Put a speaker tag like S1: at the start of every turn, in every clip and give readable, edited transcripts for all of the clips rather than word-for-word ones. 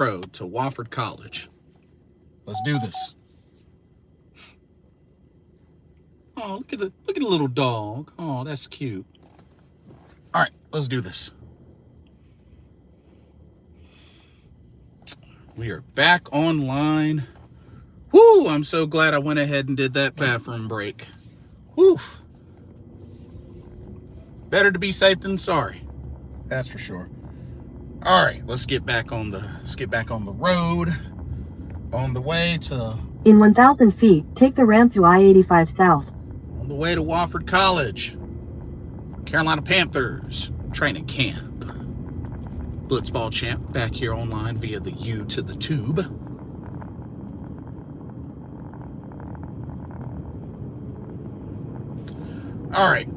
S1: road to Wofford College. Let's do this. Oh, look at the little dog. Oh, that's cute. All right, let's do this. We are back online. Whoo, I'm so glad I went ahead and did that bathroom break. Whew. Better to be safe than sorry. That's for sure. All right, let's get back on the road. On the way to
S2: In 1,000 feet, take the ramp to I-85 South.
S1: On the way to Wofford College. Carolina Panthers training camp. Blitzball champ back here online via the U to the tube. All right.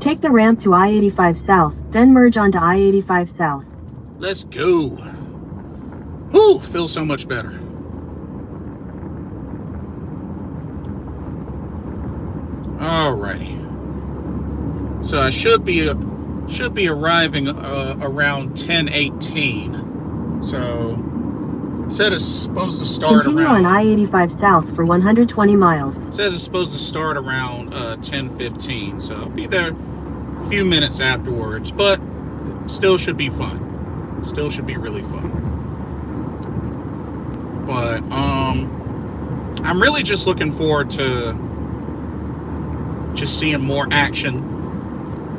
S2: Take the ramp to I-85 South, then merge onto I-85 South.
S1: Let's go. Whew, feels so much better. Alrighty. So I should be arriving around 10:18. So said it's supposed to start
S2: Continue
S1: around
S2: on I-85 South for 120 miles.
S1: Says it's supposed to start around 10:15. So I'll be there a few minutes afterwards, but still should be fun. Still should be really fun. But I'm really just looking forward to just seeing more action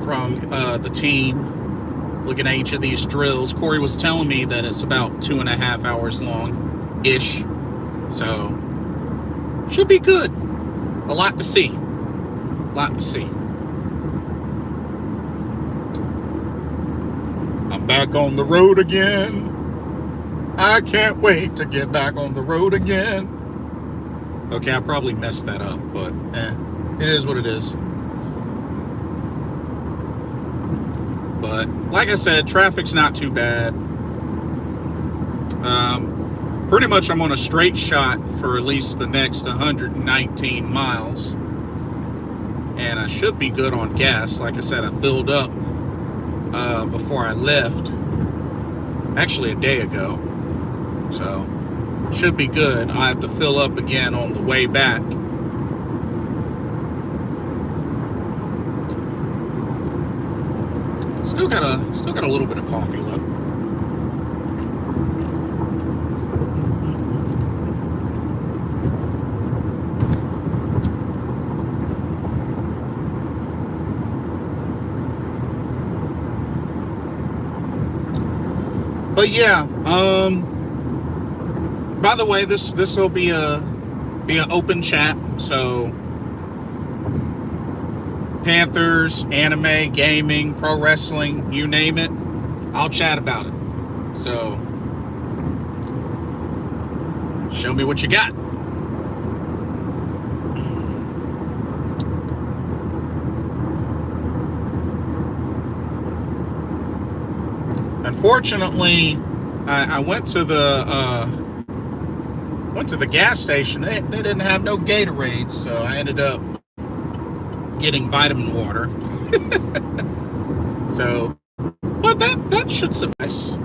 S1: from the team, looking at each of these drills. Corey was telling me that it's about 2.5 hours long-ish, so should be good. A lot to see. I'm back on the road again. I can't wait to get back on the road again. Okay, I probably messed that up, but it is what it is. But like I said, traffic's not too bad. Pretty much I'm on a straight shot for at least the next 119 miles. And I should be good on gas. Like I said, I filled up before I left. Actually a day ago. So should be good. I have to fill up again on the way back. Still got a little bit of coffee left. But yeah, by the way, this will be an open chat, so Panthers, anime, gaming, pro wrestling, you name it, I'll chat about it. So show me what you got. Unfortunately, I went to the gas station. They didn't have no Gatorade, so I ended up getting vitamin water. So, but that should suffice.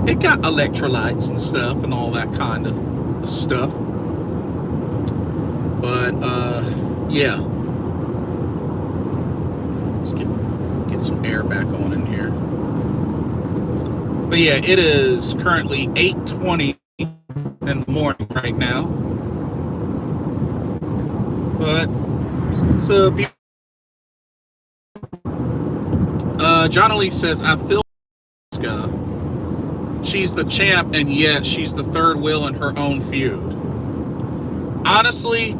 S1: It got electrolytes and stuff and all that kind of stuff. But yeah, let's get some air back on in here. But yeah, it is currently 8:20 in the morning right now. But it's a beautiful. John Elite says, I feel she's the champ and yet she's the third wheel in her own feud. Honestly,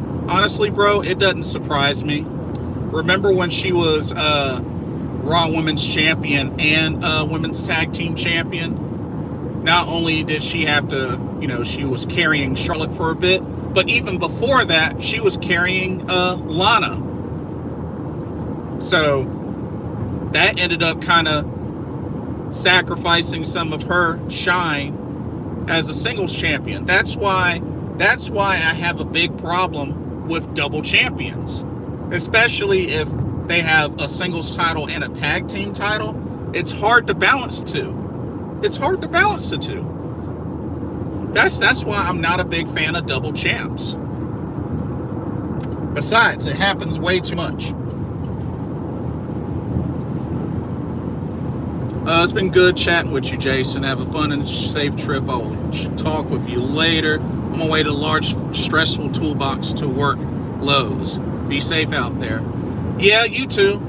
S1: bro, it doesn't surprise me. Remember when she was Raw Women's Champion and Women's Tag Team Champion? Not only did she have to, she was carrying Charlotte for a bit, but even before that, she was carrying Lana. So that ended up kind of sacrificing some of her shine as a singles champion. That's why I have a big problem with double champions, especially if they have a singles title and a tag team title. It's hard to balance the two. That's why I'm not a big fan of double champs. Besides, it happens way too much. It's been good chatting with you, Jason. Have a fun and safe trip. I'll talk with you later. I'm on my way to a large, stressful toolbox to work, Lowe's. Be safe out there. Yeah, you too.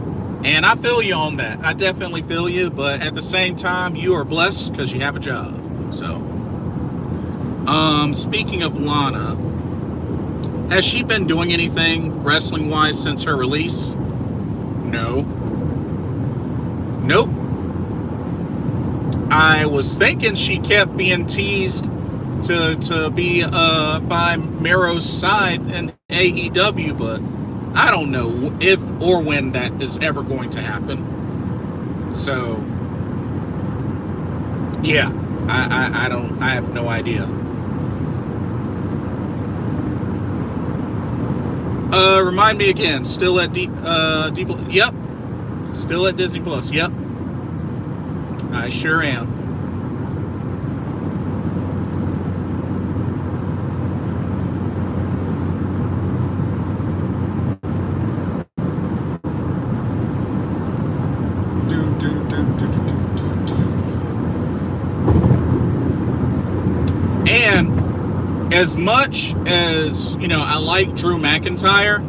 S1: And I feel you on that. I definitely feel you. But at the same time, you are blessed because you have a job. So, speaking of Lana, has she been doing anything wrestling-wise since her release? No. Nope. I was thinking she kept being teased to be by Miro's side in AEW, but I don't know if or when that is ever going to happen. So yeah, I have no idea. Remind me again. Still at Yep. Still at Disney Plus. Yep. I sure am. And as much as, I like Drew McIntyre,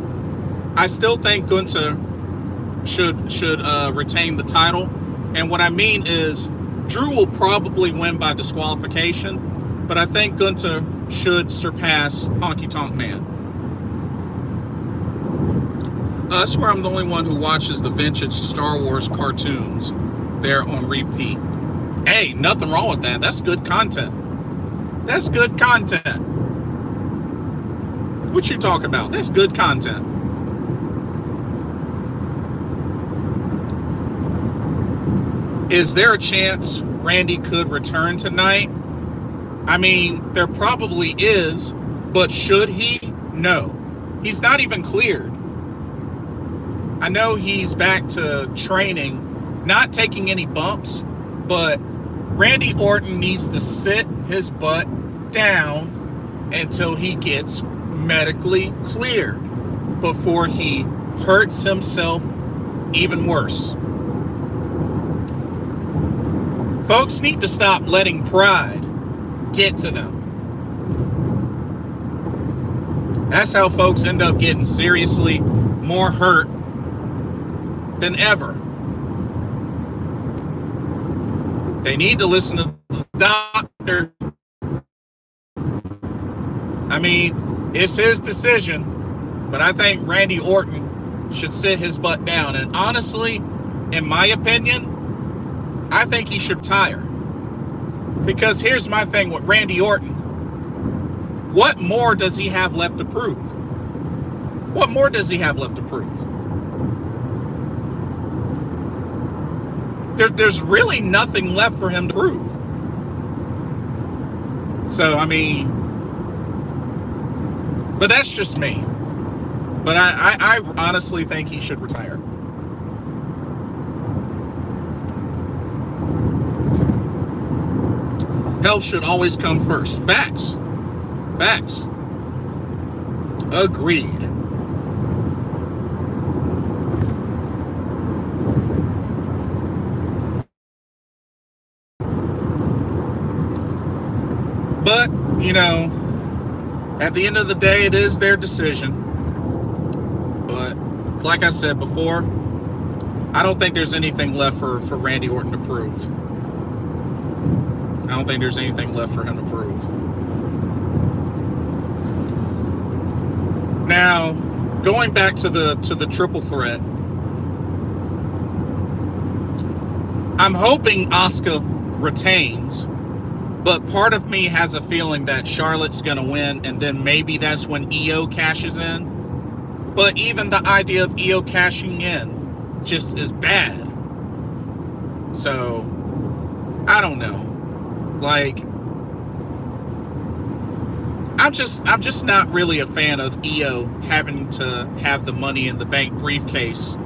S1: I still think Gunther should retain the title. And what I mean is, Drew will probably win by disqualification, but I think Gunther should surpass Honky Tonk Man. I swear I'm the only one who watches the vintage Star Wars cartoons. They're on repeat. Hey, nothing wrong with that. That's good content. That's good content. What you talking about? That's good content. Is there a chance Randy could return tonight? I mean, there probably is, but should he? No. He's not even cleared. I know he's back to training, not taking any bumps, but Randy Orton needs to sit his butt down until he gets medically cleared before he hurts himself even worse. Folks need to stop letting pride get to them. That's how folks end up getting seriously more hurt than ever. They need to listen to the doctor. I mean, it's his decision, but I think Randy Orton should sit his butt down. And honestly, in my opinion, I think he should retire. Because here's my thing with Randy Orton. What more does he have left to prove? What more does he have left to prove? There's really nothing left for him to prove. So, I mean, but that's just me. But I honestly think he should retire. Health should always come first. Facts. Facts. Agreed. But, at the end of the day, it is their decision. But, like I said before, I don't think there's anything left for Randy Orton to prove. I don't think there's anything left for him to prove. Now, going back to the triple threat, I'm hoping Asuka retains, but part of me has a feeling that Charlotte's going to win, and then maybe that's when Io cashes in. But even the idea of Io cashing in just is bad. So, I don't know. Like, I'm just not really a fan of Io having to have the Money in the Bank briefcase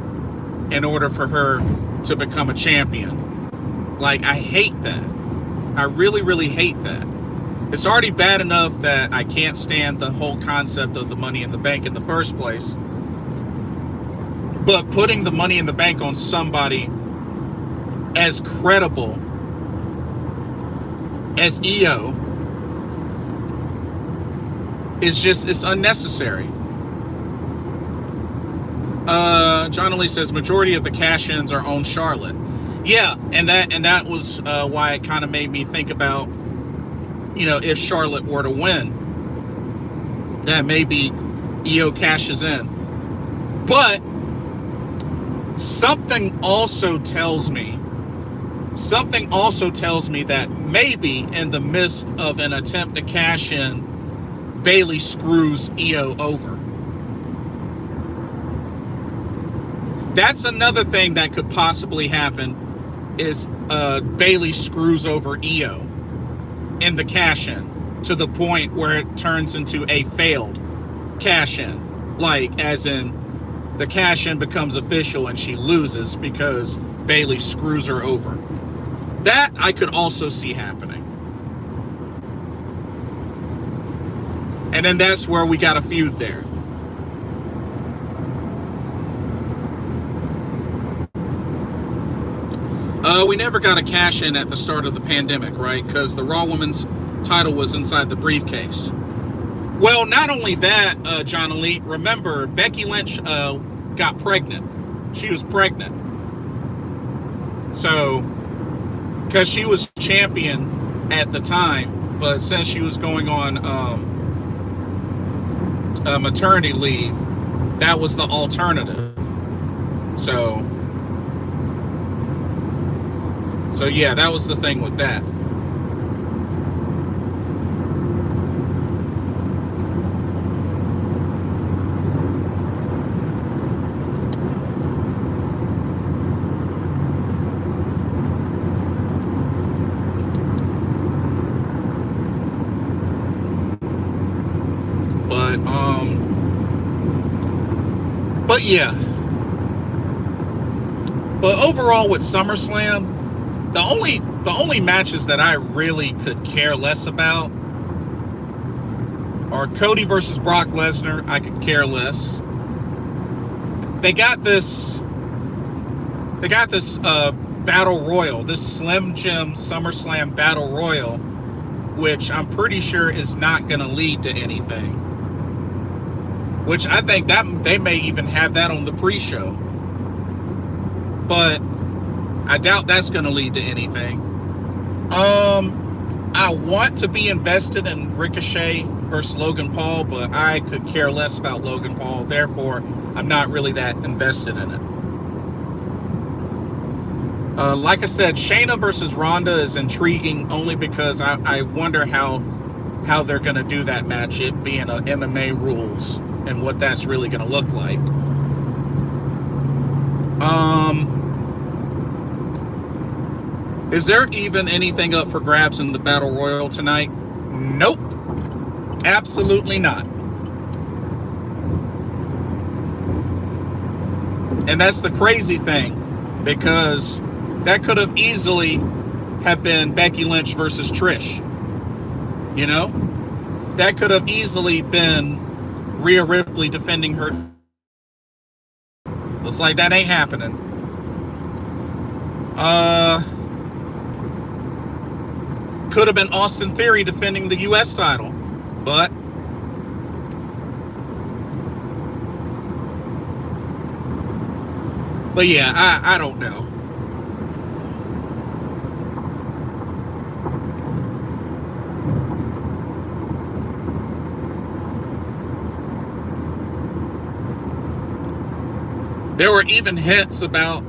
S1: in order for her to become a champion. Like, I hate that. I really, really hate that. It's already bad enough that I can't stand the whole concept of the Money in the Bank in the first place. But putting the Money in the Bank on somebody as credible as EO it's unnecessary. John Lee says majority of the cash-ins are on Charlotte. Yeah, and that was why it kind of made me think about, if Charlotte were to win, that maybe EO cashes in. But something also tells me that maybe in the midst of an attempt to cash in, Bayley screws EO over. That's another thing that could possibly happen, is Bayley screws over EO in the cash-in to the point where it turns into a failed cash-in. Like, as in, the cash-in becomes official and she loses because Bayley screws her over. That I could also see happening. And then that's where we got a feud there. We never got a cash-in at the start of the pandemic, right? Because the Raw Women's title was inside the briefcase. Well, not only that, John Elite, remember, Becky Lynch got pregnant. She was pregnant. So, because she was champion at the time, but since she was going on maternity leave, that was the alternative. So yeah, that was the thing with that. But yeah. But overall with SummerSlam, the only matches that I really could care less about are Cody versus Brock Lesnar. I could care less. They got this battle royal, this Slim Jim SummerSlam battle royal, which I'm pretty sure is not going to lead to anything. Which I think that they may even have that on the pre-show. But I doubt that's going to lead to anything. I want to be invested in Ricochet versus Logan Paul, but I could care less about Logan Paul. Therefore, I'm not really that invested in it. Like I said, Shayna versus Ronda is intriguing only because I wonder how they're going to do that match, it being a MMA rules, and what that's really going to look like. Is there even anything up for grabs in the Battle Royal tonight? Nope. Absolutely not. And that's the crazy thing, because that could have easily have been Becky Lynch versus Trish. You know? That could have easily been Rhea Ripley defending her. Looks like that ain't happening. Could have been Austin Theory defending the U.S. title, but yeah, I don't know. There were even hints about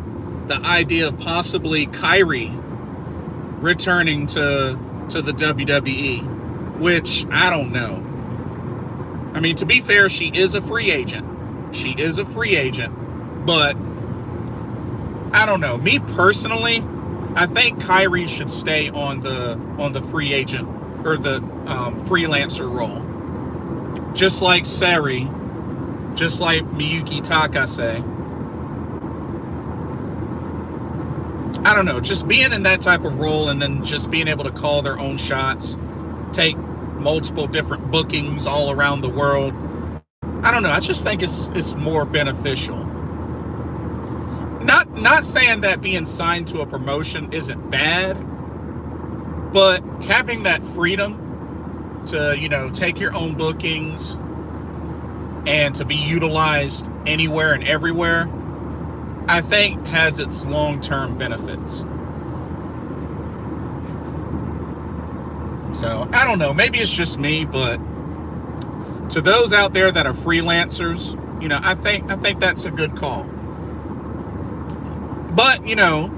S1: the idea of possibly Kyrie returning to the WWE, which I don't know. I mean, to be fair, she is a free agent. But I don't know. Me personally, I think Kyrie should stay on the free agent or the freelancer role. Just like Sari, just like Miyuki Takase. I don't know, just being in that type of role and then just being able to call their own shots, take multiple different bookings all around the world. I don't know. I just think it's more beneficial. Not saying that being signed to a promotion isn't bad, but having that freedom to, you know, take your own bookings and to be utilized anywhere and everywhere, I think has its long-term benefits. So, I don't know, maybe it's just me, but to those out there that are freelancers, you know, I think that's a good call. But, you know,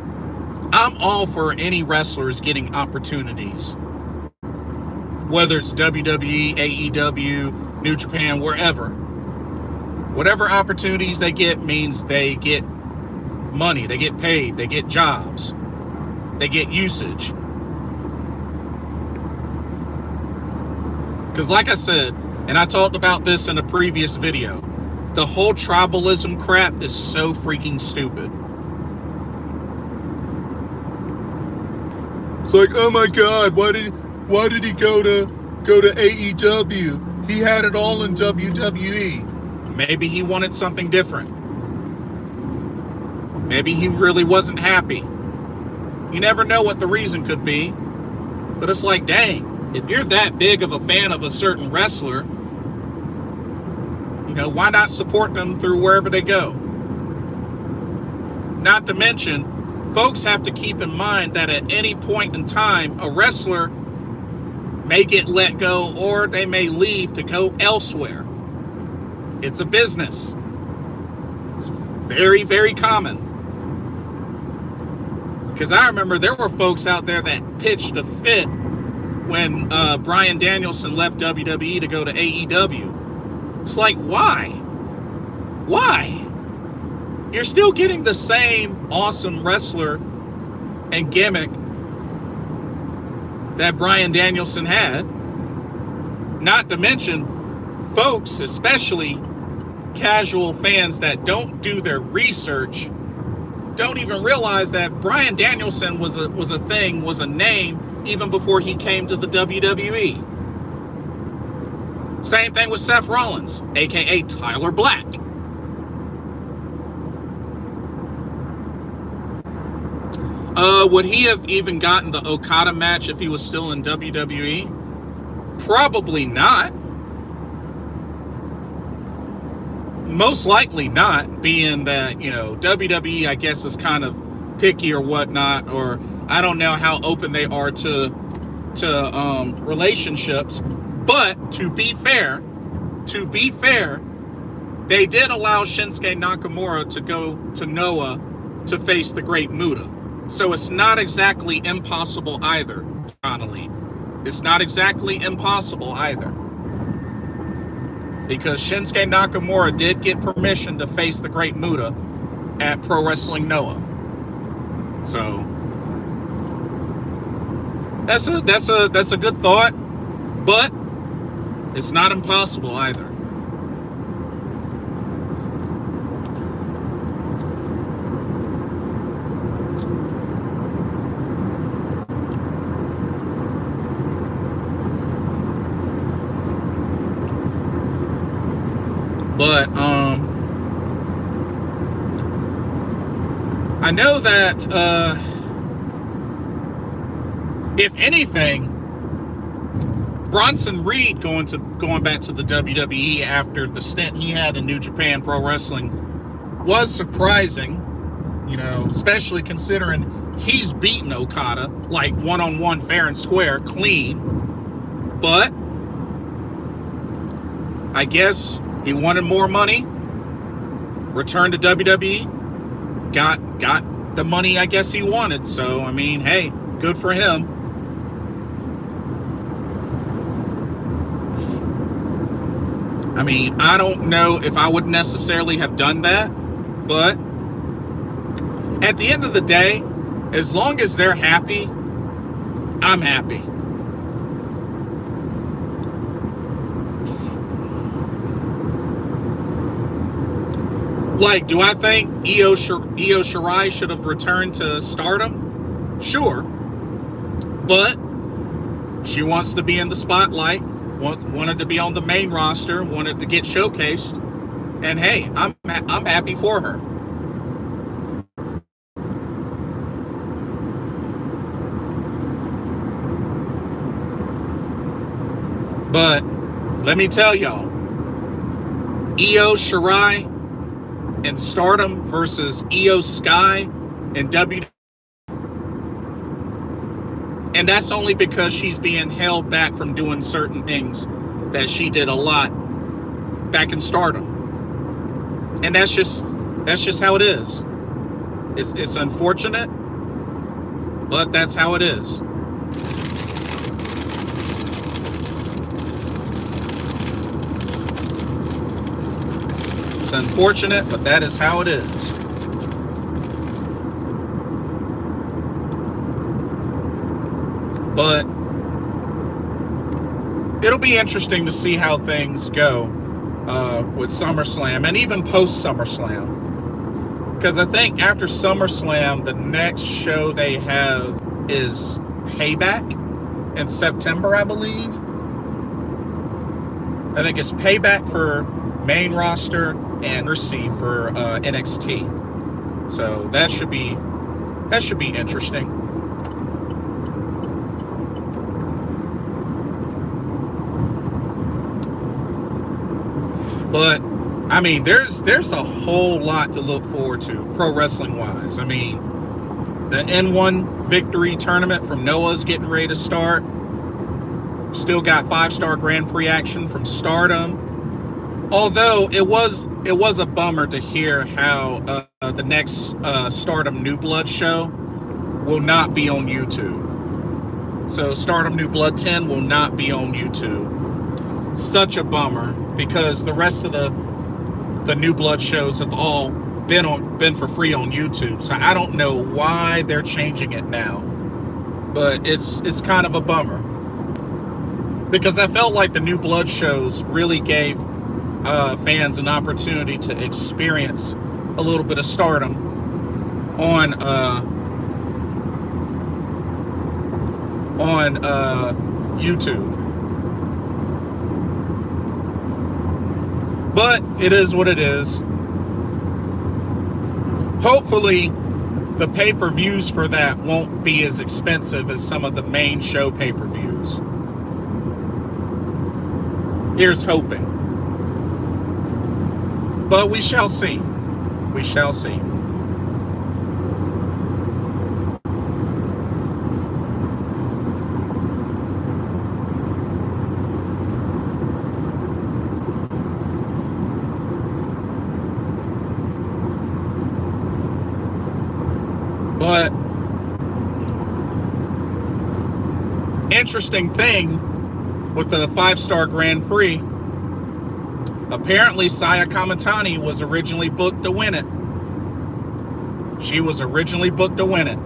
S1: I'm all for any wrestlers getting opportunities. Whether it's WWE, AEW, New Japan, wherever. Whatever opportunities they get means they get money, they get paid, they get jobs, they get usage. Because like I said, and I talked about this in a previous video, the whole tribalism crap is so freaking stupid. It's like, oh my God, why did he go to AEW? He had it all in WWE. Maybe he wanted something different. Maybe he really wasn't happy. You never know what the reason could be. But it's like, dang, if you're that big of a fan of a certain wrestler, you know, why not support them through wherever they go? Not to mention, folks have to keep in mind that at any point in time, a wrestler may get let go or they may leave to go elsewhere. It's a business. It's very, very common. Because I remember there were folks out there that pitched a fit when Bryan Danielson left WWE to go to AEW. It's like, why? Why? You're still getting the same awesome wrestler and gimmick that Bryan Danielson had. Not to mention, folks, especially casual fans that don't do their research, don't even realize that Bryan Danielson was a name even before he came to the WWE. Same thing with Seth Rollins, aka Tyler Black. Would he have even gotten the Okada match if he was still in WWE? Probably not. Most likely not, being that, you know, WWE, I guess, is kind of picky or whatnot, or I don't know how open they are to relationships. But to be fair, they did allow Shinsuke Nakamura to go to Noah to face the Great Muta. So it's not exactly impossible either, Connolly. It's not exactly impossible either. Because Shinsuke Nakamura did get permission to face the Great Muta at Pro Wrestling Noah. So that's a good thought, but it's not impossible either. But I know that if anything, Bronson Reed going back to the WWE after the stint he had in New Japan Pro Wrestling was surprising, you know, especially considering he's beaten Okada like one-on-one, fair and square, clean. But I guess he wanted more money, returned to WWE, got the money I guess he wanted. So, I mean, hey, good for him. I mean, I don't know if I would necessarily have done that, but at the end of the day, as long as they're happy, I'm happy. Like, do I think Io Shirai should have returned to Stardom? Sure. But she wants to be in the spotlight. wanted to be on the main roster, wanted to get showcased, and hey, I'm happy for her. But let me tell y'all, Io Shirai in Stardom versus Io Sky in WWE. And that's only because she's being held back from doing certain things that she did a lot back in Stardom. And that's just how it is. It's unfortunate, but that's how it is. It's unfortunate, but that is how it is. But it'll be interesting to see how things go with SummerSlam and even post SummerSlam. Because I think after SummerSlam, the next show they have is Payback in September, I believe. I think it's Payback for main roster and Mercy for NXT. So that should be interesting. But I mean, there's a whole lot to look forward to pro wrestling wise. I mean, the N1 Victory Tournament from Noah's getting ready to start. Still got 5-star Grand Prix action from Stardom. Although it was a bummer to hear how the next Stardom New Blood show will not be on YouTube. So Stardom New Blood 10 will not be on YouTube. Such a bummer, because the rest of the New Blood shows have all been for free on YouTube. So I don't know why they're changing it now, but it's kind of a bummer, because I felt like the New Blood shows really gave fans an opportunity to experience a little bit of Stardom on YouTube. But it is what it is. Hopefully, the pay-per-views for that won't be as expensive as some of the main show pay-per-views. Here's hoping. But we shall see. We shall see. But interesting thing with the 5-star Grand Prix, apparently Saya Kamatani was originally booked to win it. She was originally booked to win it.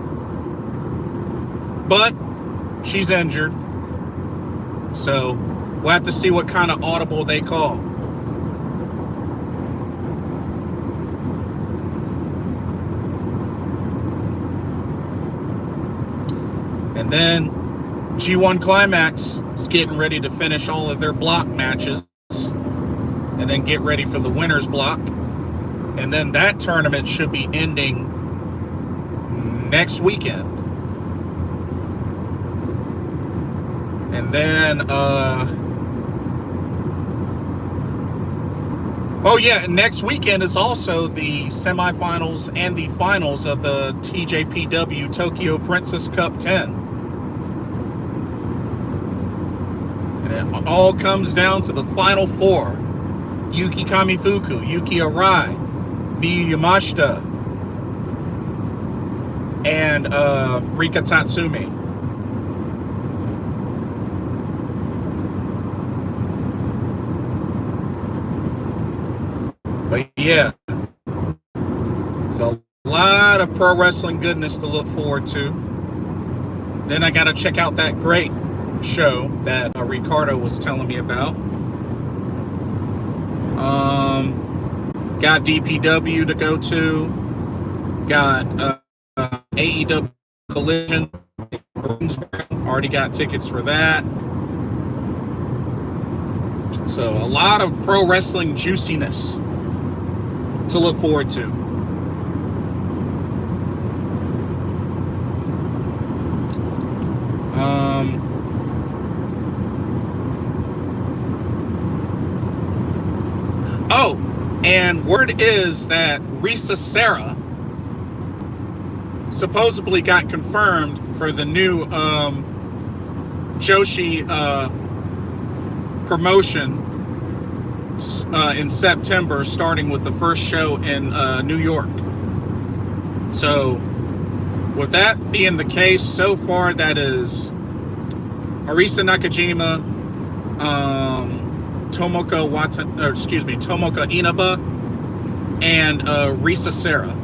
S1: But she's injured. So we'll have to see what kind of audible they call. And then G1 Climax is getting ready to finish all of their block matches and then get ready for the winner's block. And then that tournament should be ending next weekend. And then, next weekend is also the semifinals and the finals of the TJPW Tokyo Princess Cup 10. And it all comes down to the final four. Yuki Kamifuku, Yuki Arai, Miyu Yamashita, and Rika Tatsumi. But yeah, there's a lot of pro wrestling goodness to look forward to. Then I got to check out that great show that Ricardo was telling me about. Got DPW to go to. Got AEW Collision. Already got tickets for that. So a lot of pro wrestling juiciness to look forward to. Oh, and word is that Risa Sarah supposedly got confirmed for the new Joshi promotion in September, starting with the first show in New York. So with that being the case, so far that is Arisa Nakajima, Tomoka Inaba, and Risa Sarah.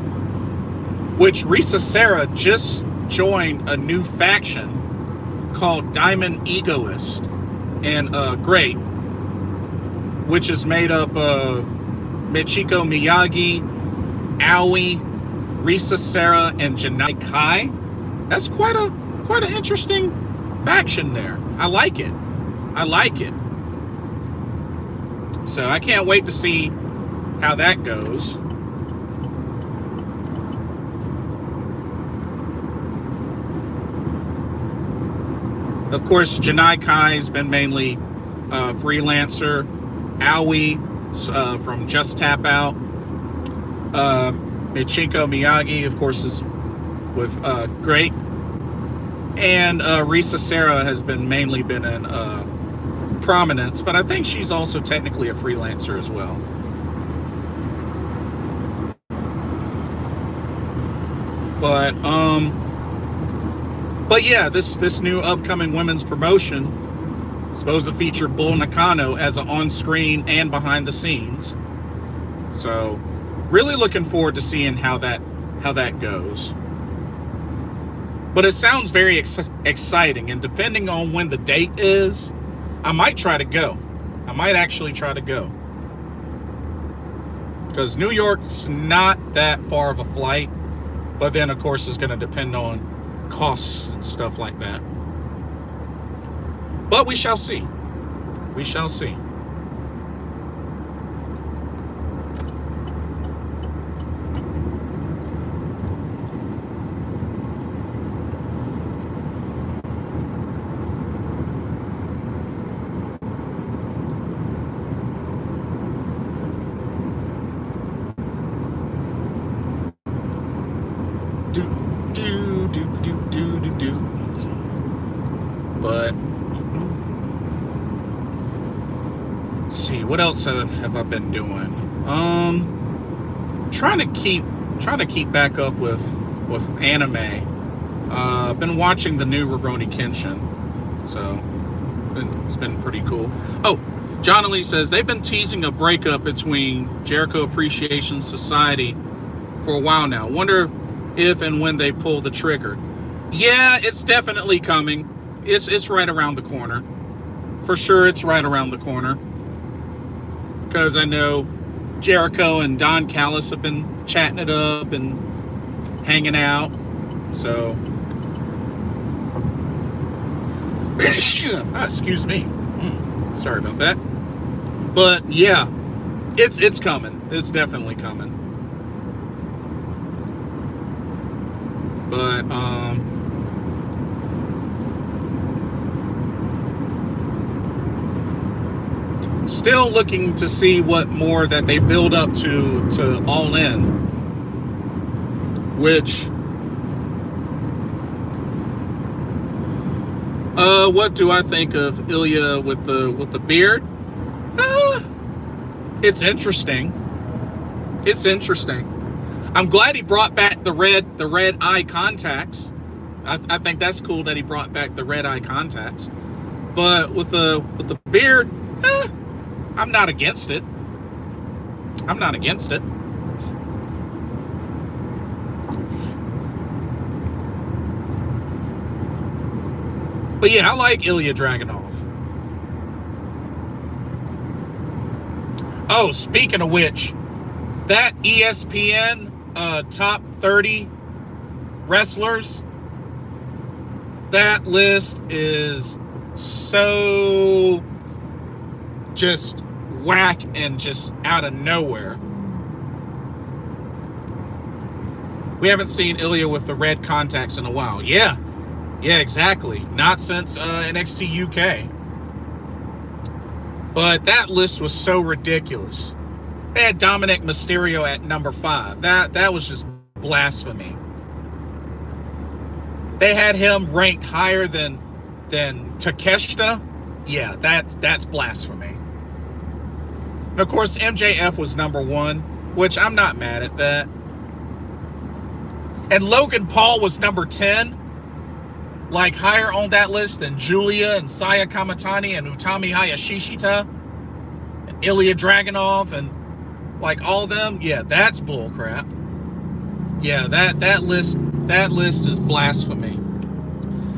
S1: Which Risa Sarah just joined a new faction called Diamond Egoist and Great, which is made up of Michiko Miyagi, Aoi, Risa Sarah, and Janai Kai. That's quite an interesting faction there. I like it. So I can't wait to see how that goes. Of course, Janai Kai has been mainly freelancer. Aoi from Just Tap Out. Michiko Miyagi, of course, is with Great. And Risa Sarah has mainly been in prominence, but I think she's also technically a freelancer as well. But yeah, this new upcoming women's promotion is supposed to feature Bull Nakano as an on-screen and behind the scenes. So really looking forward to seeing how that goes. But it sounds very exciting, and depending on when the date is, I might try to go. I might actually try to go. Because New York's not that far of a flight, but then of course it's going to depend on costs and stuff like that. But we shall see. We shall see. But see, what else have I been doing? Trying to keep back up with anime. Been watching the new Rurouni Kenshin, so it's been pretty cool. Oh, John Lee says they've been teasing a breakup between Jericho Appreciation Society for a while now. Wonder if and when they pull the trigger. Yeah, it's definitely coming. It's right around the corner. For sure, it's right around the corner. Because I know Jericho and Don Callis have been chatting it up and hanging out. So, excuse me. Sorry about that. But yeah, it's coming. It's definitely coming. But still looking to see what more that they build up to All In, which what do I think of Ilya with the beard? It's interesting. It's interesting. I'm glad he brought back the red eye contacts. I think that's cool that he brought back the red eye contacts. But with the beard, I'm not against it. I'm not against it. But yeah, I like Ilya Dragunov. Oh, speaking of which, that ESPN top 30 wrestlers, that list is so just whack and just out of nowhere. We haven't seen Ilya with the red contacts in a while. Yeah, exactly. Not since NXT UK. But that list was so ridiculous. They had Dominic Mysterio at number 5. That was just blasphemy. They had him ranked higher than Takeshita. Yeah, that's blasphemy. And of course, MJF was number 1, which I'm not mad at that. And Logan Paul was number 10, like higher on that list than Julia and Saya Kamatani and Utami Hayashishita and Ilya Dragunov and like all them. Yeah, that's bullcrap. Yeah, that list is blasphemy.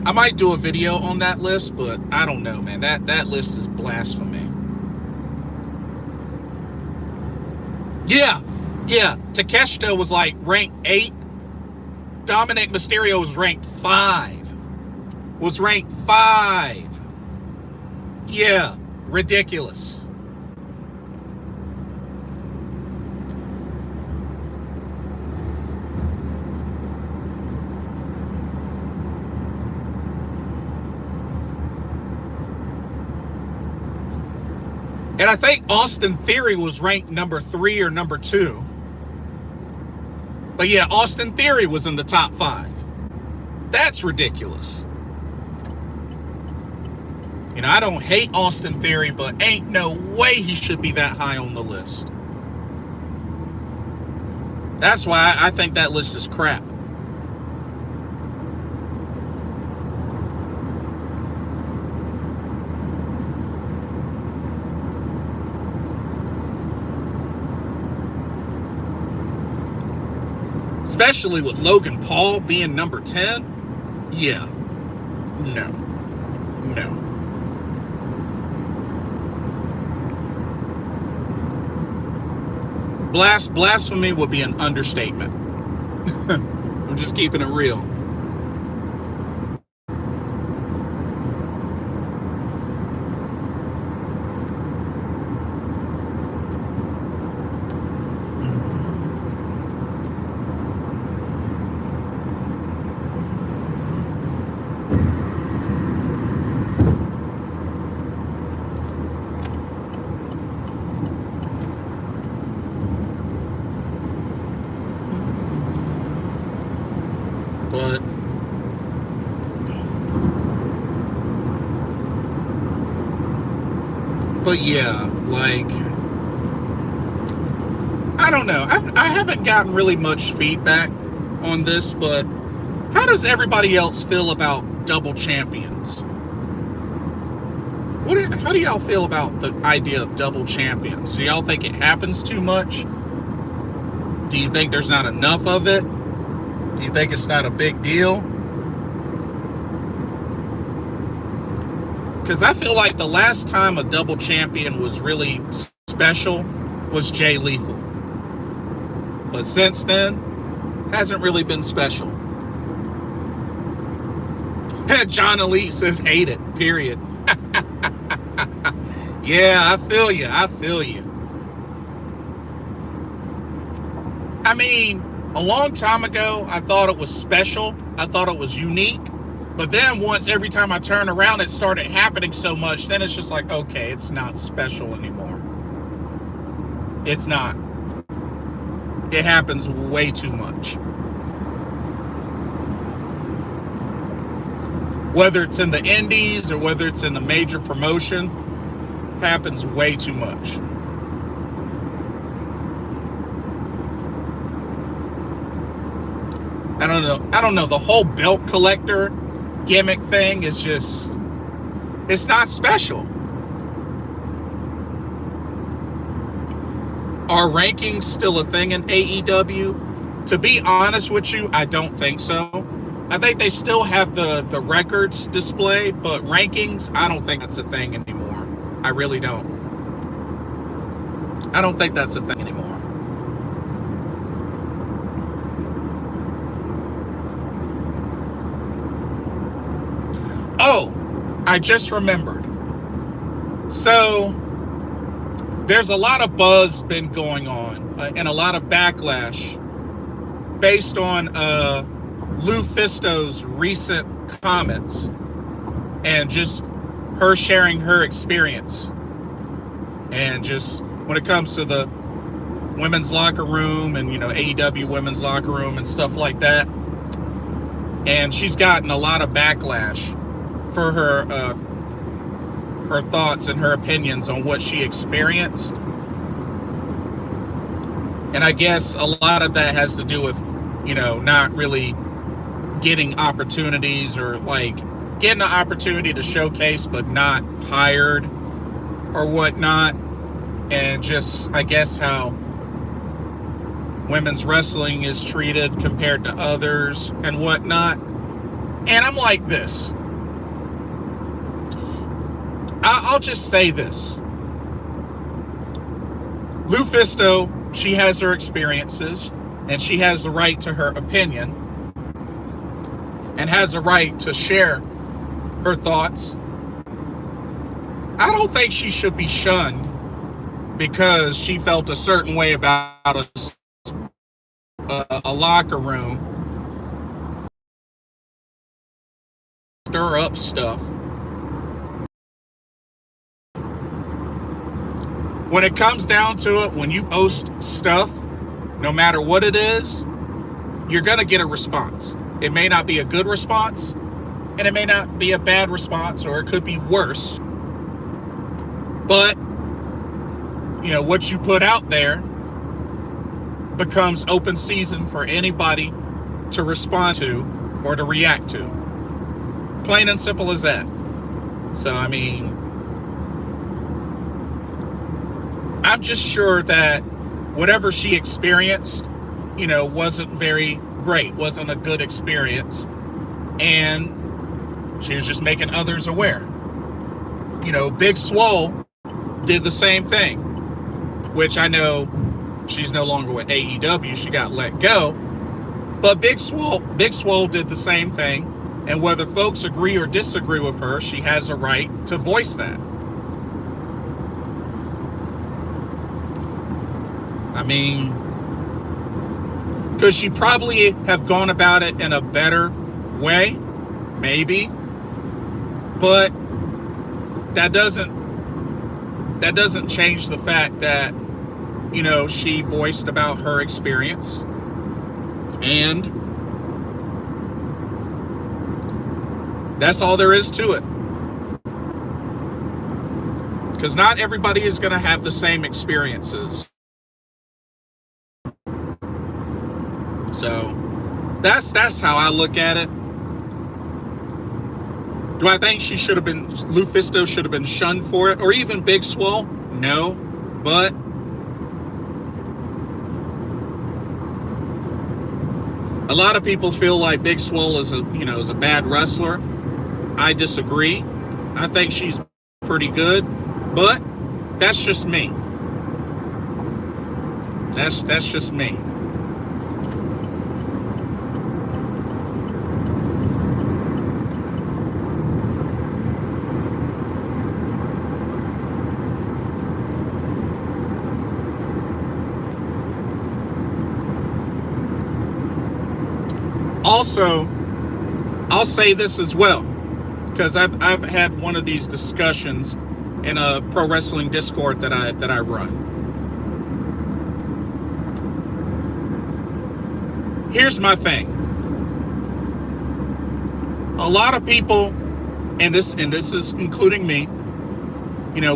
S1: I might do a video on that list, but I don't know, man. That list is blasphemy. Yeah. Takeshita was like ranked 8. Dominic Mysterio was ranked 5. Yeah, ridiculous. And I think Austin Theory was ranked number 3 or number 2. But yeah, Austin Theory was in the top 5. That's ridiculous. You know, I don't hate Austin Theory, but ain't no way he should be that high on the list. That's why I think that list is crap. Especially with Logan Paul being number 10. Yeah. No. Blasphemy would be an understatement. I'm just keeping it real. But yeah, like, I don't know. I haven't gotten really much feedback on this, but how does everybody else feel about double champions? How do y'all feel about the idea of double champions? Do y'all think it happens too much? Do you think there's not enough of it? Do you think it's not a big deal? Because I feel like the last time a double champion was really special was Jay Lethal. But since then, hasn't really been special. John Elite says hate it, period. Yeah, I feel you. I mean, a long time ago, I thought it was special. I thought it was unique. But then once every time I turn around, it started happening so much, then it's just like, okay, it's not special anymore. It's not. It happens way too much. Whether it's in the indies or whether it's in the major promotion, happens way too much. I don't know. The whole belt collector gimmick thing is just, it's not special. Are rankings still a thing in AEW? To be honest with you, I don't think so. I think they still have the records displayed, but rankings, I don't think that's a thing anymore. I really don't. I don't think that's a thing anymore. Oh, I just remembered. So, there's a lot of buzz been going on and a lot of backlash based on Lou Fisto's recent comments and just her sharing her experience. And just when it comes to the women's locker room and, AEW women's locker room and stuff like that. And she's gotten a lot of backlash for her thoughts and her opinions on what she experienced. And I guess a lot of that has to do with, not really getting opportunities or like getting an opportunity to showcase but not hired or whatnot. And just, I guess, how women's wrestling is treated compared to others and whatnot. And I'm like this. I'll just say this. Lou Fisto, she has her experiences and she has the right to her opinion and has a right to share her thoughts. I don't think she should be shunned because she felt a certain way about a locker room, stir up stuff. When it comes down to it, when you post stuff, no matter what it is, you're going to get a response. It may not be a good response, and it may not be a bad response, or it could be worse. But, what you put out there becomes open season for anybody to respond to or to react to. Plain and simple as that. So, I'm just sure that whatever she experienced, wasn't very great, wasn't a good experience. And she was just making others aware. Big Swole did the same thing, which I know she's no longer with AEW. She got let go. But Big Swole did the same thing. And whether folks agree or disagree with her, she has a right to voice that. Could she probably have gone about it in a better way? Maybe. But that doesn't change the fact that, she voiced about her experience. And that's all there is to it. Because not everybody is going to have the same experiences. So that's how I look at it. Do I think Lou Fisto should have been shunned for it, or even Big Swole? No, but a lot of people feel like Big Swole is a bad wrestler. I disagree. I think she's pretty good, but that's just me. That's just me. Also, I'll say this as well, because I've had one of these discussions in a pro wrestling Discord that I run. Here's my thing. A lot of people, and this is including me,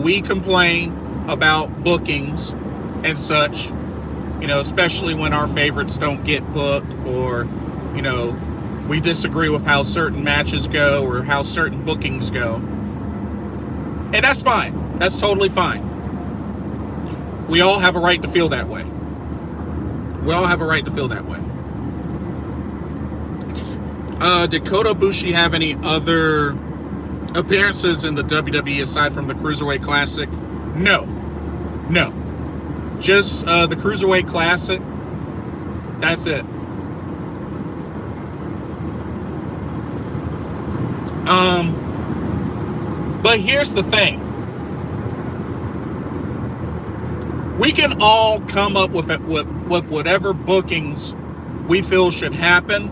S1: we complain about bookings and such, especially when our favorites don't get booked, or we disagree with how certain matches go or how certain bookings go. And that's fine. That's totally fine. We all have a right to feel that way. Did Kota Ibushi have any other appearances in the WWE aside from the Cruiserweight Classic? No. Just the Cruiserweight Classic. That's it. But here's the thing. We can all come up with whatever bookings we feel should happen.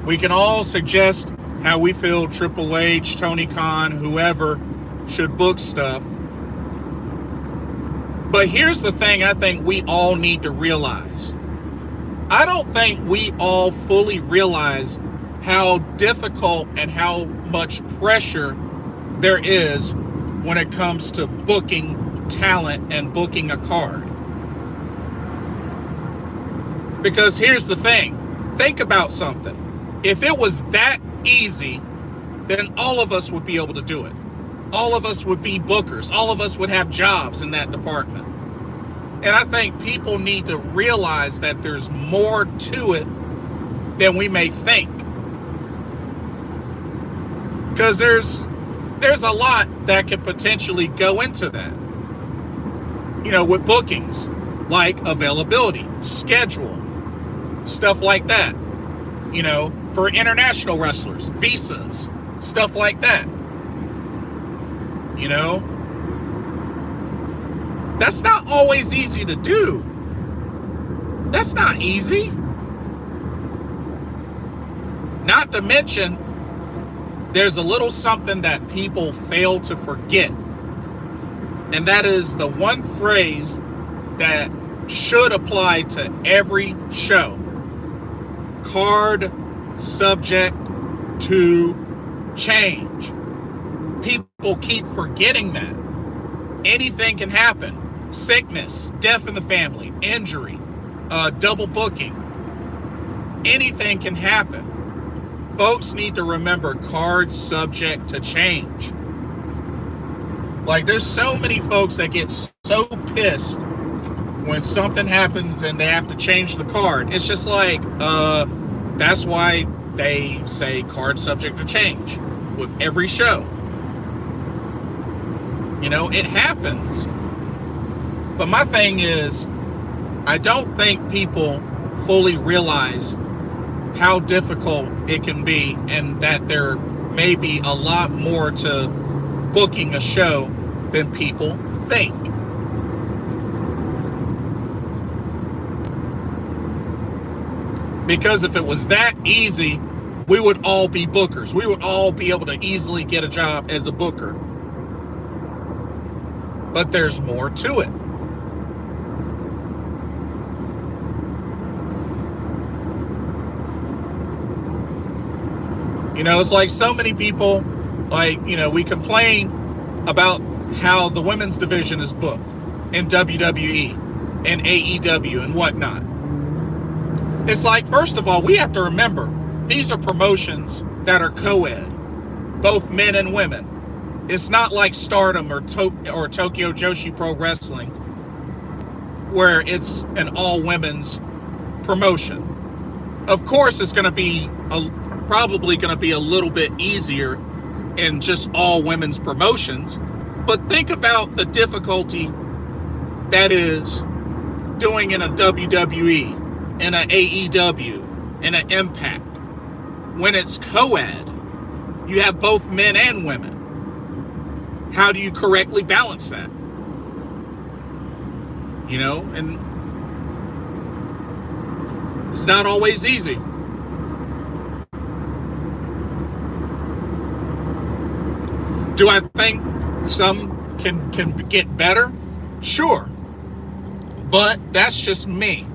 S1: We can all suggest how we feel Triple H, Tony Khan, whoever should book stuff. But here's the thing I think we all need to realize. I don't think we all fully realize how difficult and how much pressure there is when it comes to booking talent and booking a card. Because here's the thing. Think about something. If it was that easy, then all of us would be able to do it. All of us would be bookers. All of us would have jobs in that department. And I think people need to realize that there's more to it than we may think. Because there's a lot that could potentially go into that. You know, with bookings, like availability, schedule, stuff like that. You know, for international wrestlers, visas, stuff like that. You know, that's not always easy to do. That's not easy. Not to mention, there's a little something that people fail to forget. And that is the one phrase that should apply to every show. Card subject to change. People keep forgetting that. Anything can happen. Sickness, death in the family, injury, double booking. Anything can happen. Folks need to remember cards subject to change. Like, there's so many folks that get so pissed when something happens and they have to change the card. It's just like, that's why they say card subject to change with every show. You know, it happens. But my thing is, I don't think people fully realize how difficult it can be, and that there may be a lot more to booking a show than people think. Because if it was that easy, we would all be bookers. We would all be able to easily get a job as a booker. But there's more to it. You know, it's like so many people, like, you know, we complain about how the women's division is booked in WWE and AEW and whatnot. It's like, first of all, we have to remember, these are promotions that are co-ed, both men and women. It's not like Stardom or Tokyo Joshi Pro Wrestling, where it's an all-women's promotion. Of course, it's going to be probably going to be a little bit easier in just all women's promotions, but think about the difficulty that is doing in a WWE, in a AEW, in an Impact. When it's co-ed, you have both men and women. How do you correctly balance that? You know, and it's not always easy. Do I think some can get better? Sure. But that's just me.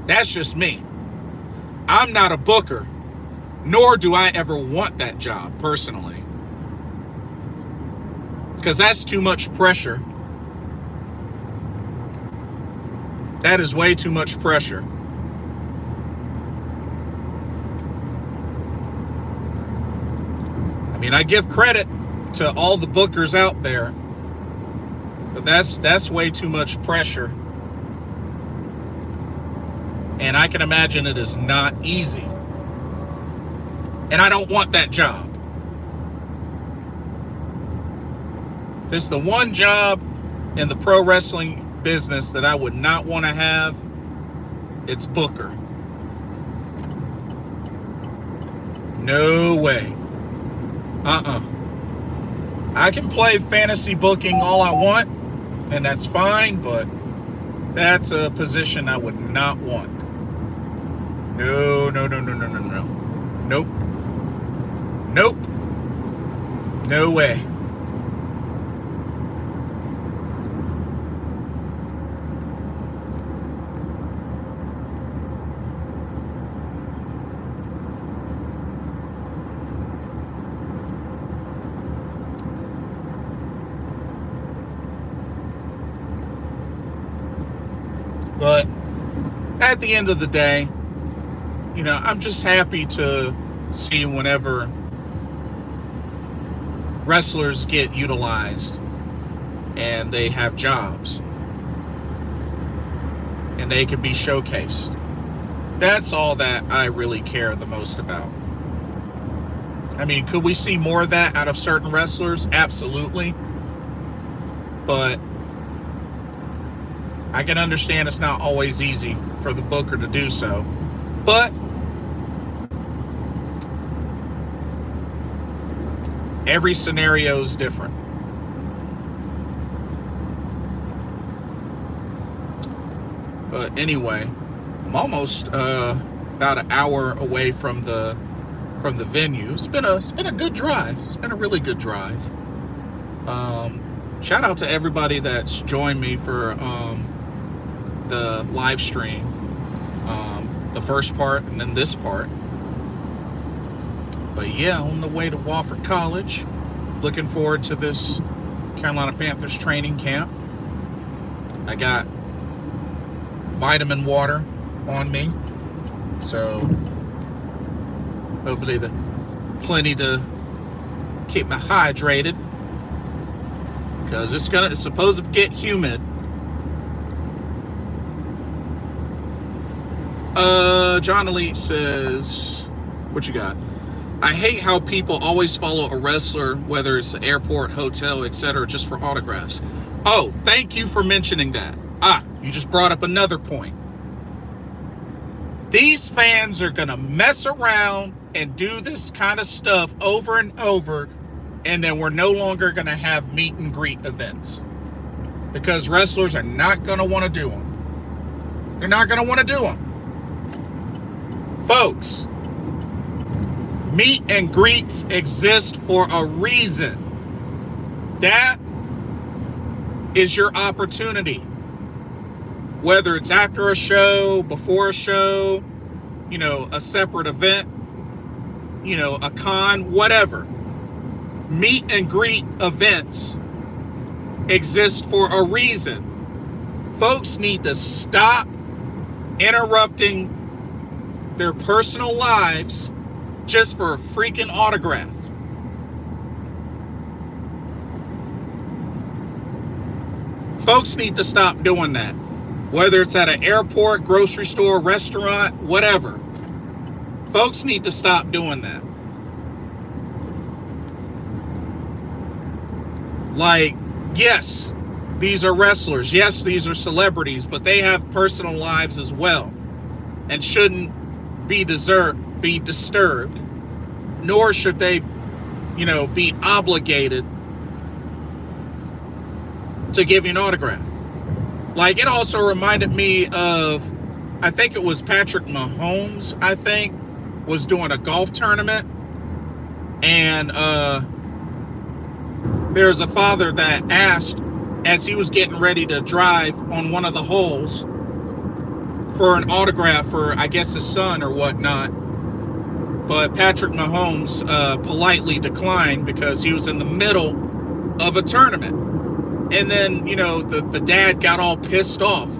S1: That's just me. I'm not a booker, nor do I ever want that job personally. Because that's too much pressure. That is way too much pressure. I mean, I give credit to all the bookers out there, but that's way too much pressure. And I can imagine it is not easy. And I don't want that job. If it's the one job in the pro wrestling business that I would not want to have, it's booker. No way. I can play fantasy booking all I want, and that's fine, but that's a position I would not want. No. Nope. No way. But at the end of the day, I'm just happy to see whenever wrestlers get utilized and they have jobs and they can be showcased. That's all that I really care the most about. I mean, could we see more of that out of certain wrestlers? Absolutely. But I can understand it's not always easy for the booker to do so. But every scenario is different. But anyway, I'm almost about an hour away from the venue. It's been a good drive. It's been a really good drive. Shout out to everybody that's joined me for the live stream, the first part and then this part. But yeah, on the way to Wofford College. Looking forward to this Carolina Panthers training camp. I got vitamin water on me, so hopefully plenty to keep me hydrated, because it's supposed to get humid. John Elite says, what you got? I hate how people always follow a wrestler, whether it's an airport, hotel, etc., just for autographs. Oh, thank you for mentioning that. You just brought up another point. These fans are going to mess around and do this kind of stuff over and over, and then we're no longer going to have meet and greet events, because wrestlers are not going to want to do them. They're not going to want to do them. Folks, meet and greets exist for a reason. That is your opportunity. Whether it's after a show, before a show, a separate event, a con, whatever. Meet and greet events exist for a reason. Folks need to stop interrupting their personal lives just for a freaking autograph. Folks need to stop doing that. Whether it's at an airport, grocery store, restaurant, whatever. Folks need to stop doing that. Like, yes, these are wrestlers. Yes, these are celebrities, but they have personal lives as well, and shouldn't be disturbed, nor should they, be obligated to give you an autograph. Like, it also reminded me of, I think it was Patrick Mahomes, was doing a golf tournament, and there's a father that asked, as he was getting ready to drive on one of the holes, for an autograph for, I guess, his son or whatnot. But Patrick Mahomes politely declined because he was in the middle of a tournament. And then, the dad got all pissed off.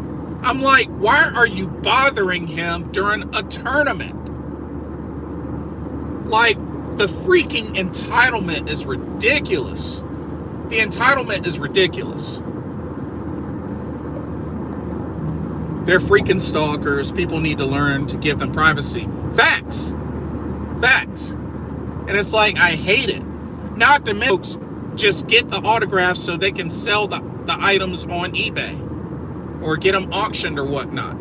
S1: I'm like, why are you bothering him during a tournament? Like, the freaking entitlement is ridiculous. The entitlement is ridiculous. They're freaking stalkers. People need to learn to give them privacy. Facts. And it's like, I hate it. Not to mention, folks just get the autographs so they can sell the items on eBay or get them auctioned or whatnot.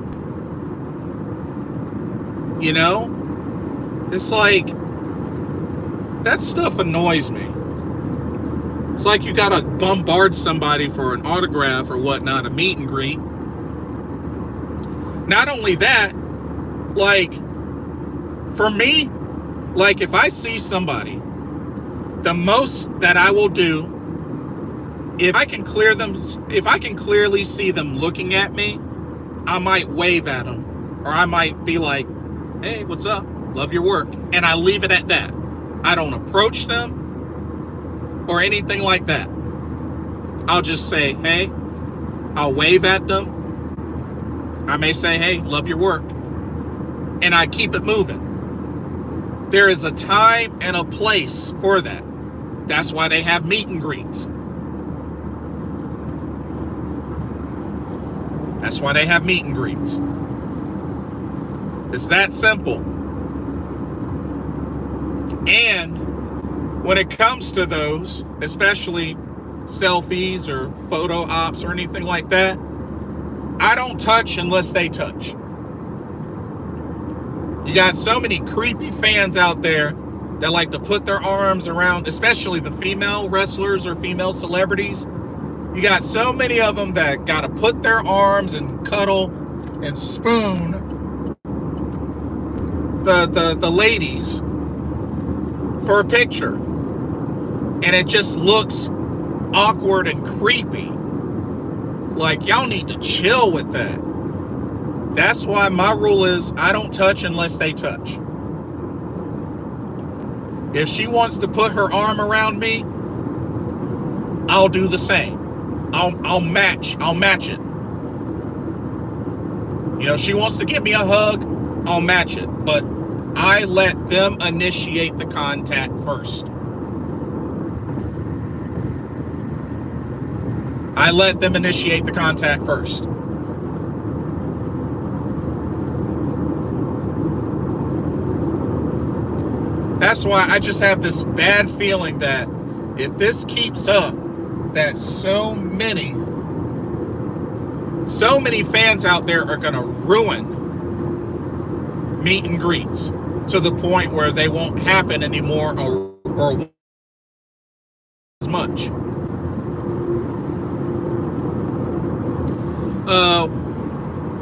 S1: It's like, that stuff annoys me. It's like you gotta bombard somebody for an autograph or whatnot, a meet and greet. Not only that, like, for me, like, if I see somebody, the most that I will do, if I can clearly see them looking at me, I might wave at them, or I might be like, hey, what's up? Love your work. And I leave it at that. I don't approach them or anything like that. I'll just say, hey, I'll wave at them. I may say, hey, love your work. And I keep it moving. There is a time and a place for that. That's why they have meet and greets. That's why they have meet and greets. It's that simple. And when it comes to those, especially selfies or photo ops or anything like that, I don't touch unless they touch. You got so many creepy fans out there that like to put their arms around, especially the female wrestlers or female celebrities. You got so many of them that got to put their arms and cuddle and spoon the ladies for a picture. And it just looks awkward and creepy. Like, y'all need to chill with that. That's why my rule is I don't touch unless they touch. If she wants to put her arm around me, I'll do the same. I'll match it. You know, if she wants to give me a hug, I'll match it. But I let them initiate the contact first. I let them initiate the contact first. That's why I just have this bad feeling that if this keeps up, that so many fans out there are going to ruin meet and greets to the point where they won't happen anymore or as much.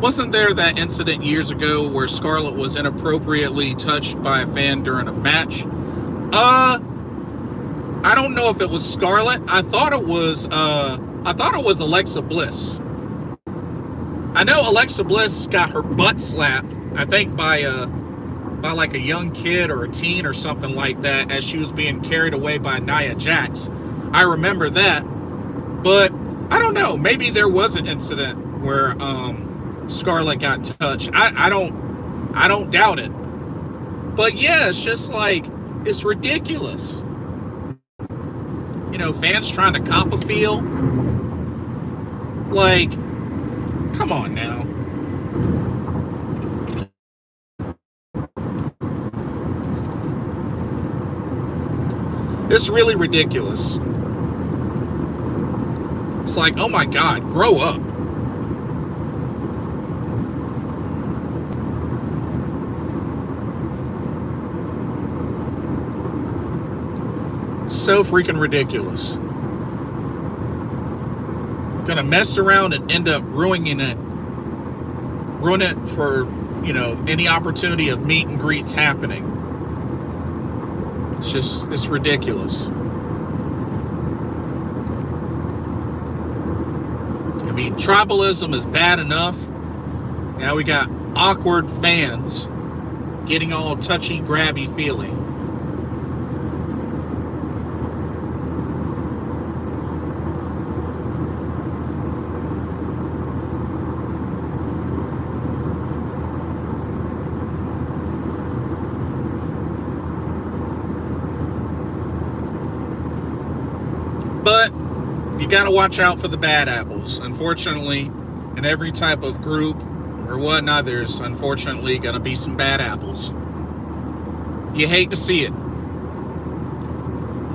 S1: Wasn't there that incident years ago where Scarlett was inappropriately touched by a fan during a match? I don't know if it was Scarlett. I thought it was Alexa Bliss. I know Alexa Bliss got her butt slapped, I think by like a young kid or a teen or something like that as she was being carried away by Nia Jax. I remember that. But I don't know, maybe there was an incident where Scarlett got touched. I don't doubt it. But yeah, it's just like, it's ridiculous. You know, fans trying to cop a feel. Like, come on now. It's really ridiculous. It's like, oh my God, grow up. So freaking ridiculous. Gonna mess around and end up ruining it for, you know, any opportunity of meet and greets happening. It's ridiculous. I mean, tribalism is bad enough. Now we got awkward fans getting all touchy-grabby feely. But you got to watch out for the bad apples. Unfortunately, in every type of group or whatnot, there's unfortunately going to be some bad apples. You hate to see it.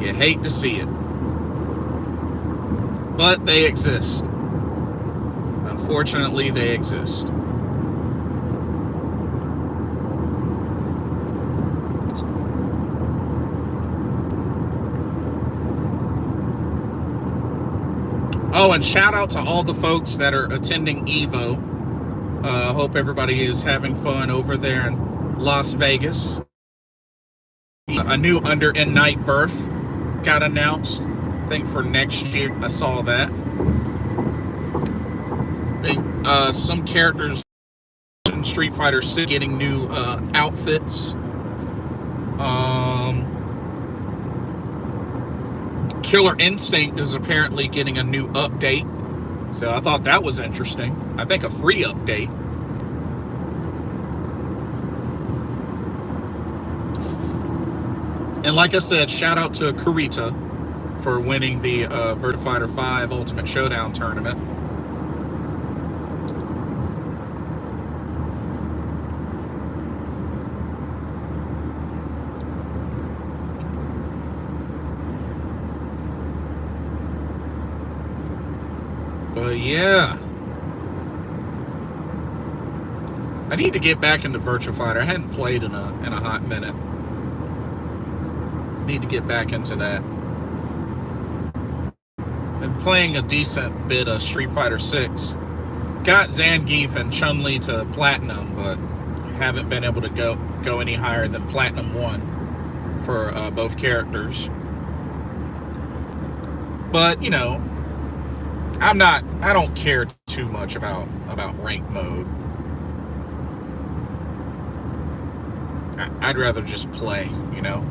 S1: You hate to see it. But they exist. Unfortunately, they exist. Oh, and shout out to all the folks that are attending EVO. Hope everybody is having fun over there in Las Vegas. A new Under and Night Birth got announced. I think for next year. I saw that. I think some characters in Street Fighter 6 getting new outfits. Killer Instinct is apparently getting a new update. So I thought that was interesting. I think a free update. And like I said, shout out to Kurita for winning the Virtua Fighter 5 Ultimate Showdown tournament. But yeah, I need to get back into Virtua Fighter. I hadn't played in a hot minute. Need to get back into that. Been playing a decent bit of Street Fighter 6. Got Zangief and Chun-Li to Platinum, but haven't been able to go any higher than Platinum 1 for both characters. But, you know, I don't care too much about rank mode. I'd rather just play, you know.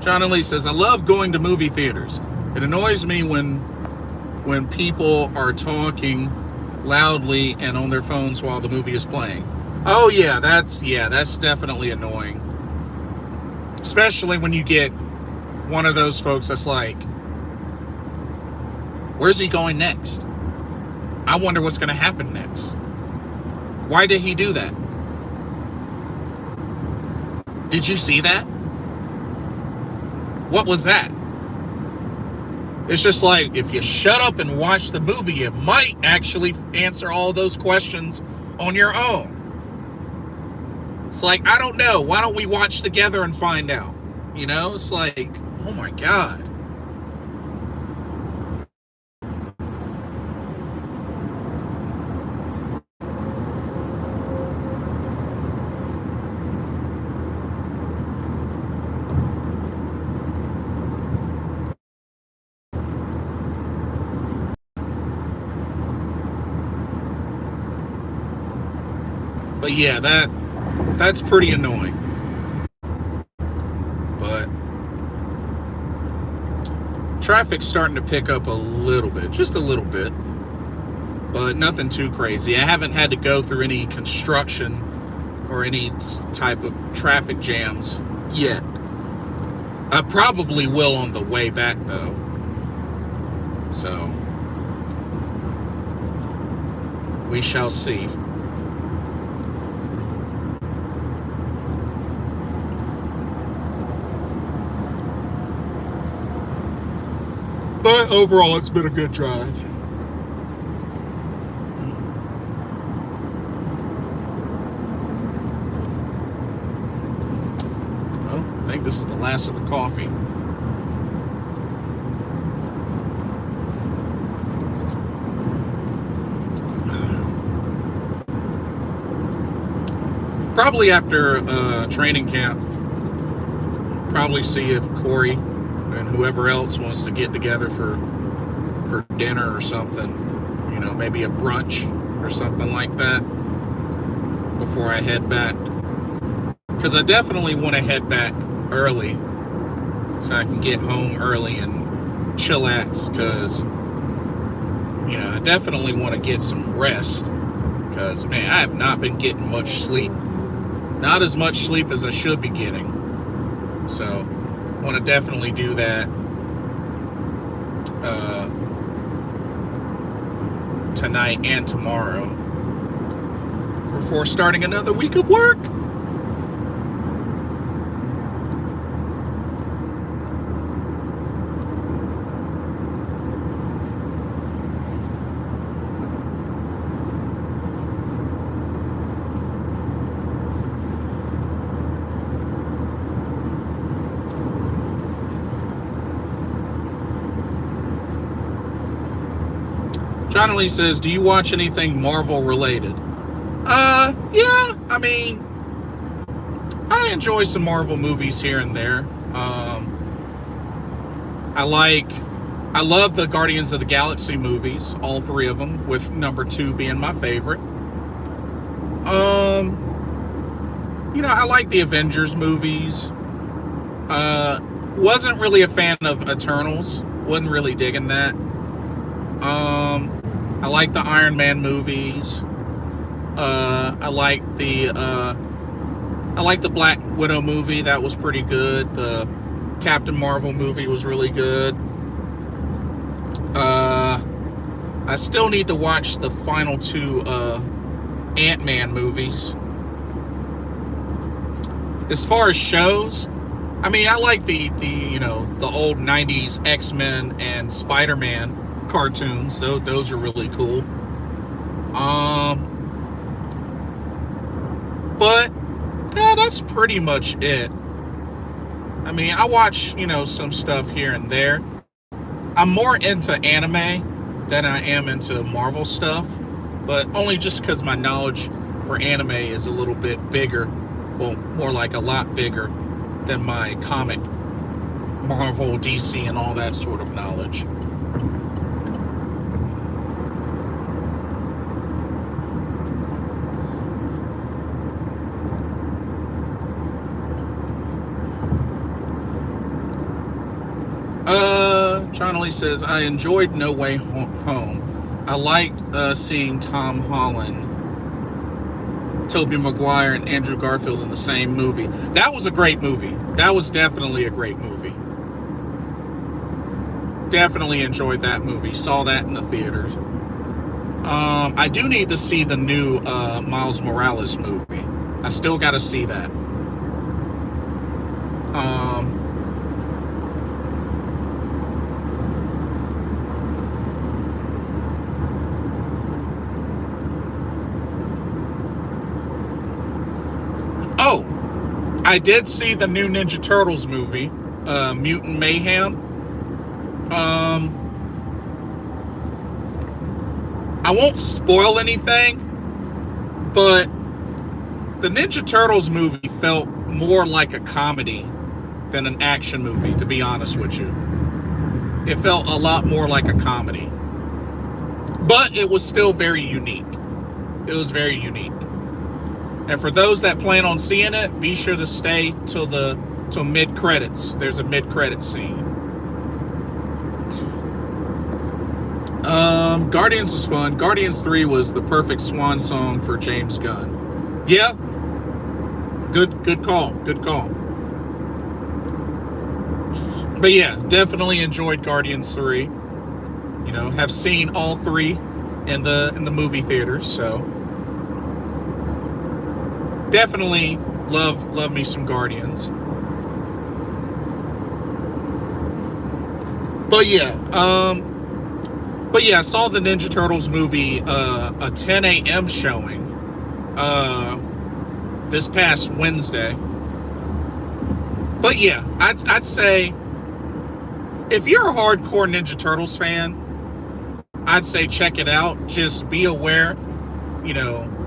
S1: John and Lee says, I love going to movie theaters. It annoys me when people are talking loudly and on their phones while the movie is playing. Oh yeah, that's definitely annoying. Especially when you get one of those folks that's like, where's he going next? I wonder what's going to happen next. Why did he do that? Did you see that? What was that? It's just like, if you shut up and watch the movie, you might actually answer all those questions on your own. It's like, I don't know. Why don't we watch together and find out? You know, it's like, oh my God. But yeah, that's pretty annoying. But traffic's starting to pick up a little bit, just a little bit, but nothing too crazy. I haven't had to go through any construction or any type of traffic jams yet. I probably will on the way back though. So we shall see. But overall, it's been a good drive. Well, I think this is the last of the coffee. Probably after training camp, probably see if Corey and whoever else wants to get together for dinner or something, you know, maybe a brunch or something like that before I head back, because I definitely want to head back early so I can get home early and chillax, because, you know, I definitely want to get some rest, because, man, I have not been getting much sleep, not as much sleep as I should be getting. So want to definitely do that tonight and tomorrow before starting another week of work. John Lee says, do you watch anything Marvel related? Yeah, I mean, I enjoy some Marvel movies here and there. I love the Guardians of the Galaxy movies, all three of them, with number 2 being my favorite. I like the Avengers movies. Wasn't really a fan of Eternals. Wasn't really digging that. I like the Iron Man movies. I like the Black Widow movie. That was pretty good. The Captain Marvel movie was really good. I still need to watch the final 2 Ant-Man movies. As far as shows, I mean, I like the old 90s X-Men and Spider-Man cartoons. Those are really cool. But yeah, that's pretty much it. I mean, I watch, some stuff here and there. I'm more into anime than I am into Marvel stuff, but only just because my knowledge for anime is a little bit bigger, well, more like a lot bigger than my comic, Marvel, DC, and all that sort of knowledge. John Lee says, I enjoyed No Way Home. I liked seeing Tom Holland, Tobey Maguire, and Andrew Garfield in the same movie. That was a great movie. That was definitely a great movie. Definitely enjoyed that movie. Saw that in the theaters. I do need to see the new Miles Morales movie. I still got to see that. I did see the new Ninja Turtles movie, Mutant Mayhem. I won't spoil anything, but the Ninja Turtles movie felt more like a comedy than an action movie, to be honest with you. It felt a lot more like a comedy. But it was still very unique. It was very unique. And for those that plan on seeing it, be sure to stay till mid-credits. There's a mid-credit scene. Guardians was fun. Guardians 3 was the perfect swan song for James Gunn. Yeah. Good call. Good call. But yeah, definitely enjoyed Guardians 3. Have seen all 3 in the movie theaters, so definitely love me some Guardians. But yeah, I saw the Ninja Turtles movie, a 10 a.m. showing, this past Wednesday. But yeah, I'd say if you're a hardcore Ninja Turtles fan, I'd say check it out. Just be aware,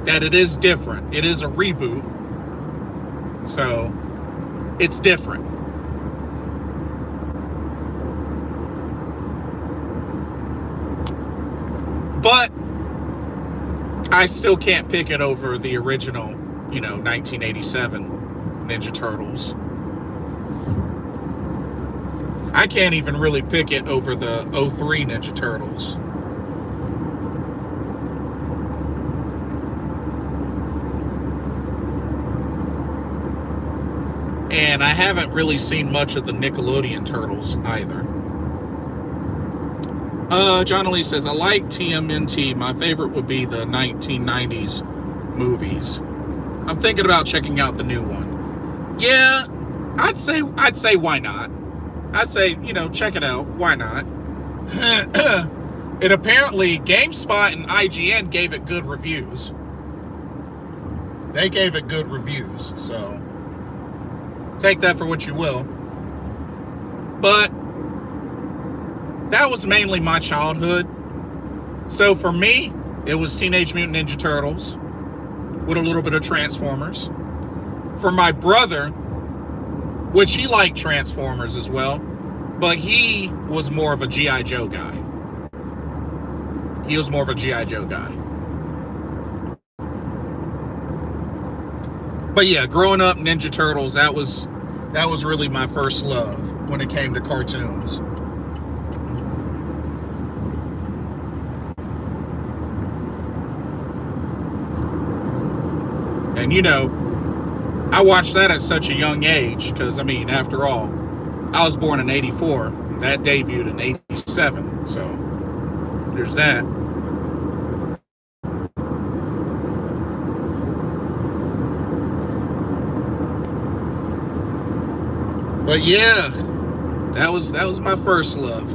S1: that it is different. It is a reboot. So, it's different. But I still can't pick it over the original, 1987 Ninja Turtles. I can't even really pick it over the 03 Ninja Turtles. And I haven't really seen much of the Nickelodeon Turtles either. John Lee says, I like TMNT. My favorite would be the 1990s movies. I'm thinking about checking out the new one. Yeah, I'd say why not? I'd say, check it out. Why not? It apparently, GameSpot and IGN gave it good reviews. They gave it good reviews, so take that for what you will. But that was mainly my childhood. So for me, it was Teenage Mutant Ninja Turtles with a little bit of Transformers. For my brother, which he liked Transformers as well, but he was more of a G.I. Joe guy. He was more of a G.I. Joe guy. But yeah, growing up, Ninja Turtles, that was really my first love when it came to cartoons. And you know, I watched that at such a young age because, I mean, after all, I was born in 84. That debuted in 87. So there's that. But yeah, that was my first love.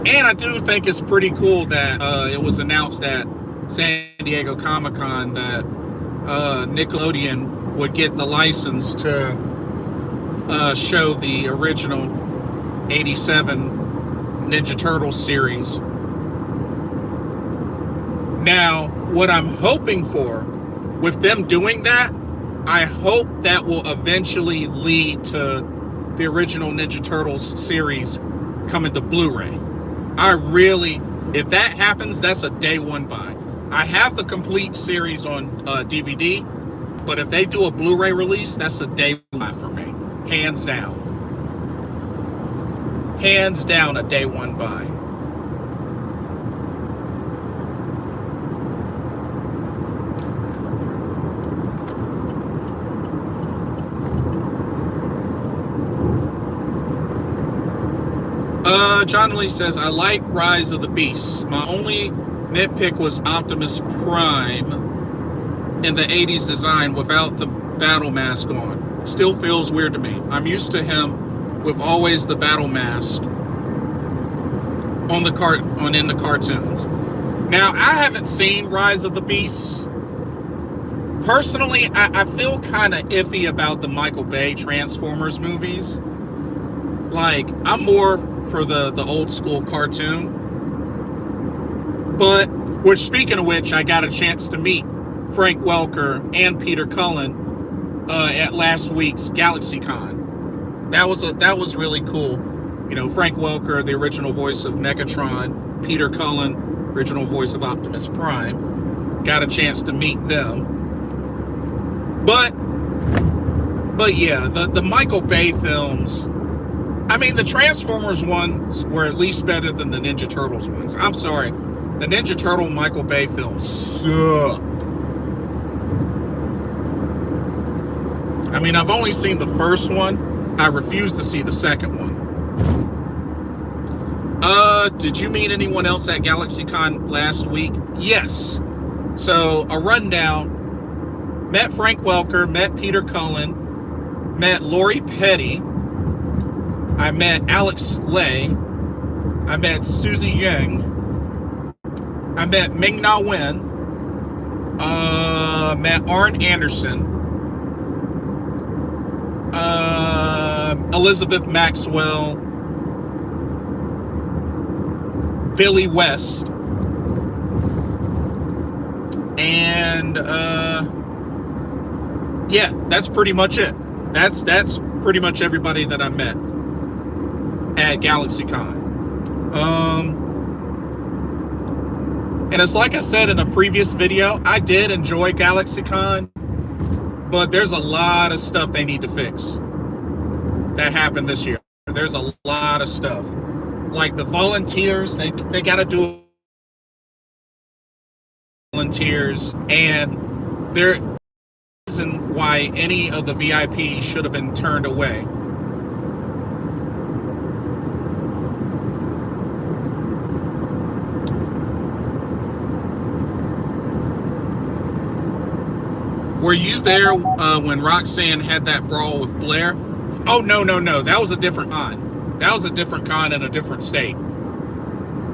S1: And I do think it's pretty cool that it was announced at San Diego Comic-Con that Nickelodeon would get the license to show the original 87 Ninja Turtles series. Now, what I'm hoping for with them doing that, I hope that will eventually lead to the original Ninja Turtles series coming to Blu-ray. If that happens, that's a day one buy. I have the complete series on DVD, but if they do a Blu-ray release, that's a day one buy for me. Hands down. Hands down, a day one buy. John Lee says, I like Rise of the Beasts. My only nitpick was Optimus Prime in the 80s design without the battle mask on. Still feels weird to me. I'm used to him with always the battle mask in the cartoons. Now, I haven't seen Rise of the Beasts. Personally, I feel kind of iffy about the Michael Bay Transformers movies. Like, I'm more for the old school cartoon. But, speaking of which, I got a chance to meet Frank Welker and Peter Cullen at last week's GalaxyCon. That was really cool. You know, Frank Welker, the original voice of Megatron, Peter Cullen, original voice of Optimus Prime. Got a chance to meet them. But yeah, the Michael Bay films, I mean, the Transformers ones were at least better than the Ninja Turtles ones. I'm sorry. The Ninja Turtle Michael Bay films suck. I mean, I've only seen the first one. I refuse to see the second one. Did you meet anyone else at GalaxyCon last week? Yes. So, a rundown. Met Frank Welker, met Peter Cullen, met Lori Petty. I met Alex Lay. I met Susie Yang. I met Ming-Na Wen. Met Arn Anderson. Elizabeth Maxwell. Billy West. And yeah, that's pretty much it. That's pretty much everybody that I met at GalaxyCon. And it's like I said in a previous video, I did enjoy GalaxyCon, but there's a lot of stuff they need to fix that happened this year. There's a lot of stuff. Like the volunteers, they got to do volunteers, and there isn't why any of the VIPs should have been turned away. Were you there when Roxanne had that brawl with Blair? Oh, no. That was a different con. That was a different con in a different state.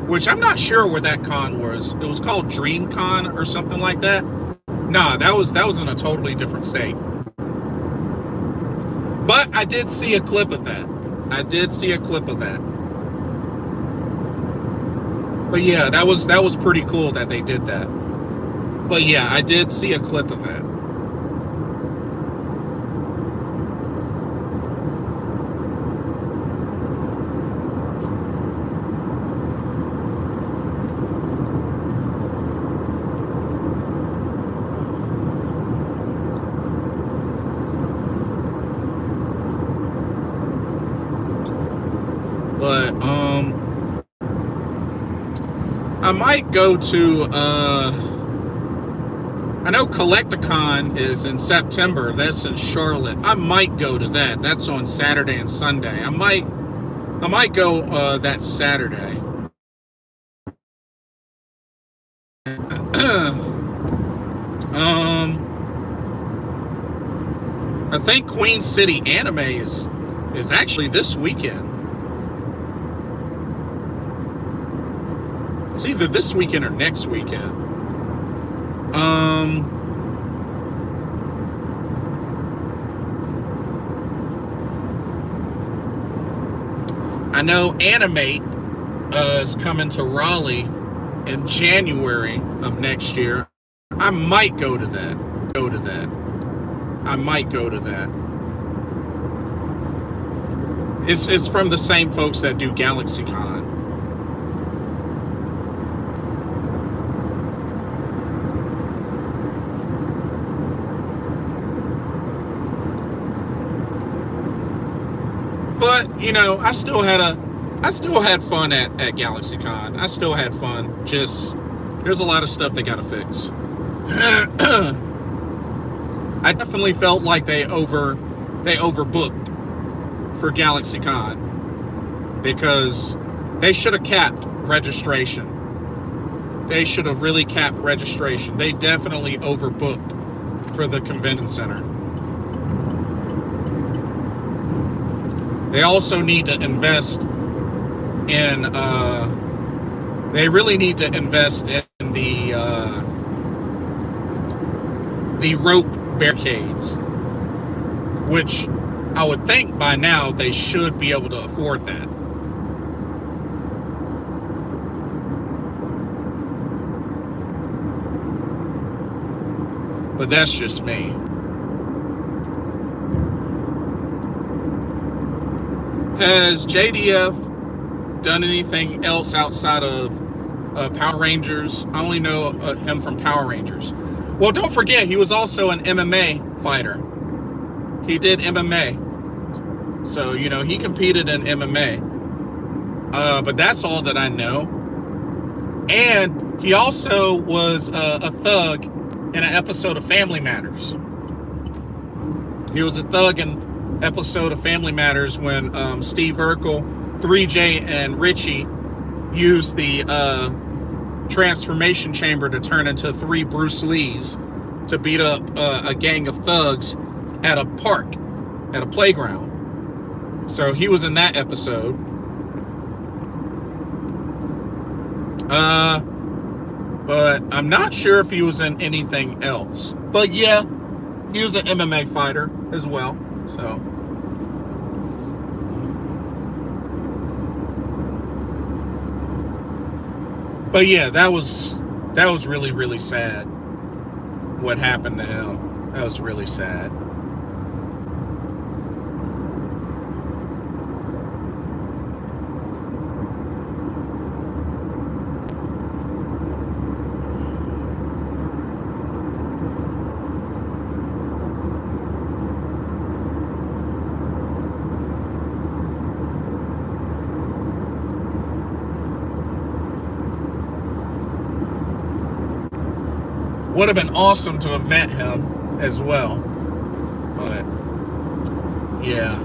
S1: Which I'm not sure where that con was. It was called Dream Con or something like that. Nah, that was in a totally different state. But I did see a clip of that. But yeah, that was pretty cool that they did that. But yeah, I did see a clip of that. But I might go to I know Collecticon is in September. That's in Charlotte. I might go to that. That's on Saturday and Sunday. I might go that Saturday. I think Queen City Anime is actually this weekend. It's either this weekend or next weekend. I know Animate is coming to Raleigh in January of next year. I might go to that. I might go to that. It's from the same folks that do GalaxyCon. But, you know, I still had fun at GalaxyCon. I still had fun. Just, there's a lot of stuff they gotta fix. I definitely felt like they overbooked for GalaxyCon because they should have capped registration. They should have really capped registration. They definitely overbooked for the convention center. They also need to invest in, they really need to invest in the rope barricades, which I would think by now they should be able to afford that. But that's just me. Has JDF done anything else outside of Power Rangers? I only know him from Power Rangers. Well, don't forget, he was also an MMA fighter. He did MMA. So, you know, he competed in MMA. But that's all that I know. And he also was a thug in an episode of Family Matters. He was a thug in episode of Family Matters when Steve Urkel, 3J, and Richie used the transformation chamber to turn into 3 Bruce Lees to beat up a gang of thugs at a park, at a playground. So he was in that episode. But I'm not sure if he was in anything else. But yeah, he was an MMA fighter as well. So. But yeah, that was really, really sad what happened to him. That was really sad. Would have been awesome to have met him as well. But, yeah.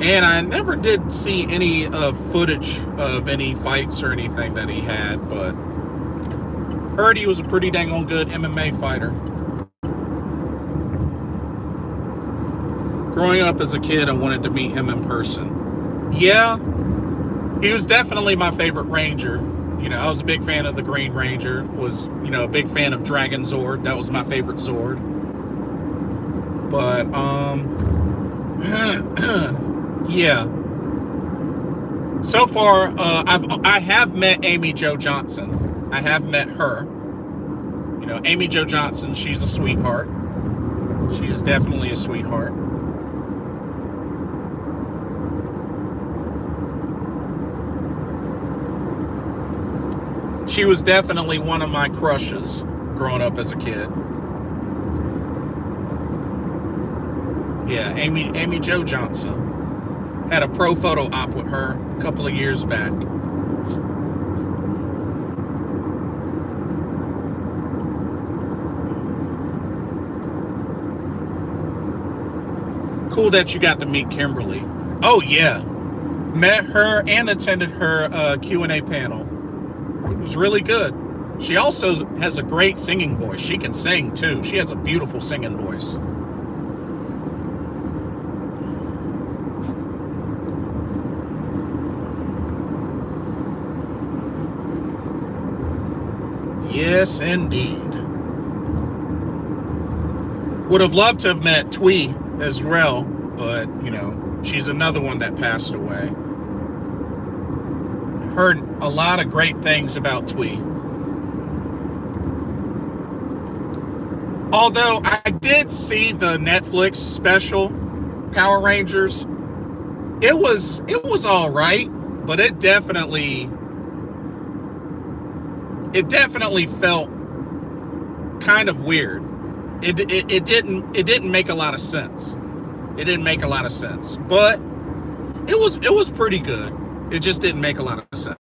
S1: And I never did see any footage of any fights or anything that he had, but heard he was a pretty dang on good MMA fighter. Growing up as a kid, I wanted to meet him in person. Yeah, he was definitely my favorite Ranger. I was a big fan of the Green Ranger. Was, a big fan of Dragon Zord. That was my favorite Zord. But, yeah. So far, I have met Amy Jo Johnson. I have met her. Amy Jo Johnson, she's a sweetheart. She is definitely a sweetheart. She was definitely one of my crushes growing up as a kid. Yeah, Amy Jo Johnson. Had a pro photo op with her a couple of years back. Cool that you got to meet Kimberly. Oh yeah, met her and attended her Q&A panel. It was really good. She also has a great singing voice. She can sing too. She has a beautiful singing voice. Yes, indeed. Would have loved to have met Twee as well, but, she's another one that passed away. Heard a lot of great things about Twee. Although I did see the Netflix special, Power Rangers. It was all right, but it definitely felt kind of weird. It didn't make a lot of sense. It didn't make a lot of sense, but it was pretty good. It just didn't make a lot of sense.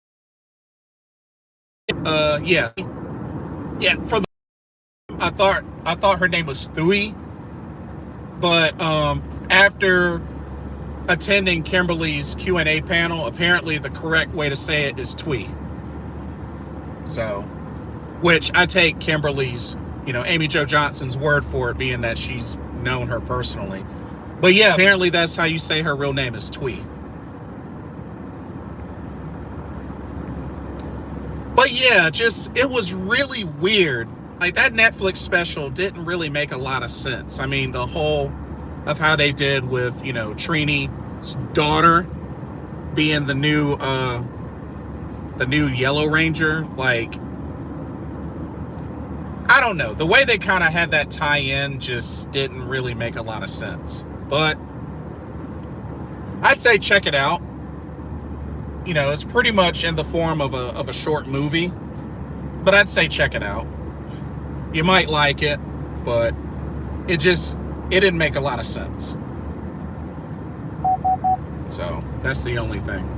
S1: Yeah. For the I thought her name was Thuy, but after attending Kimberly's Q&A panel, apparently the correct way to say it is Twee. So, which I take Kimberly's, Amy Jo Johnson's word for it, being that she's known her personally. But yeah, apparently that's how you say her real name is Twee. But yeah, it was really weird. Like, that Netflix special didn't really make a lot of sense. I mean, the whole of how they did with, Trini's daughter being the new Yellow Ranger. Like, I don't know. The way they kind of had that tie-in just didn't really make a lot of sense. But I'd say check it out. It's pretty much in the form of a short movie. But I'd say check it out. You might like it, but it didn't make a lot of sense. So that's the only thing.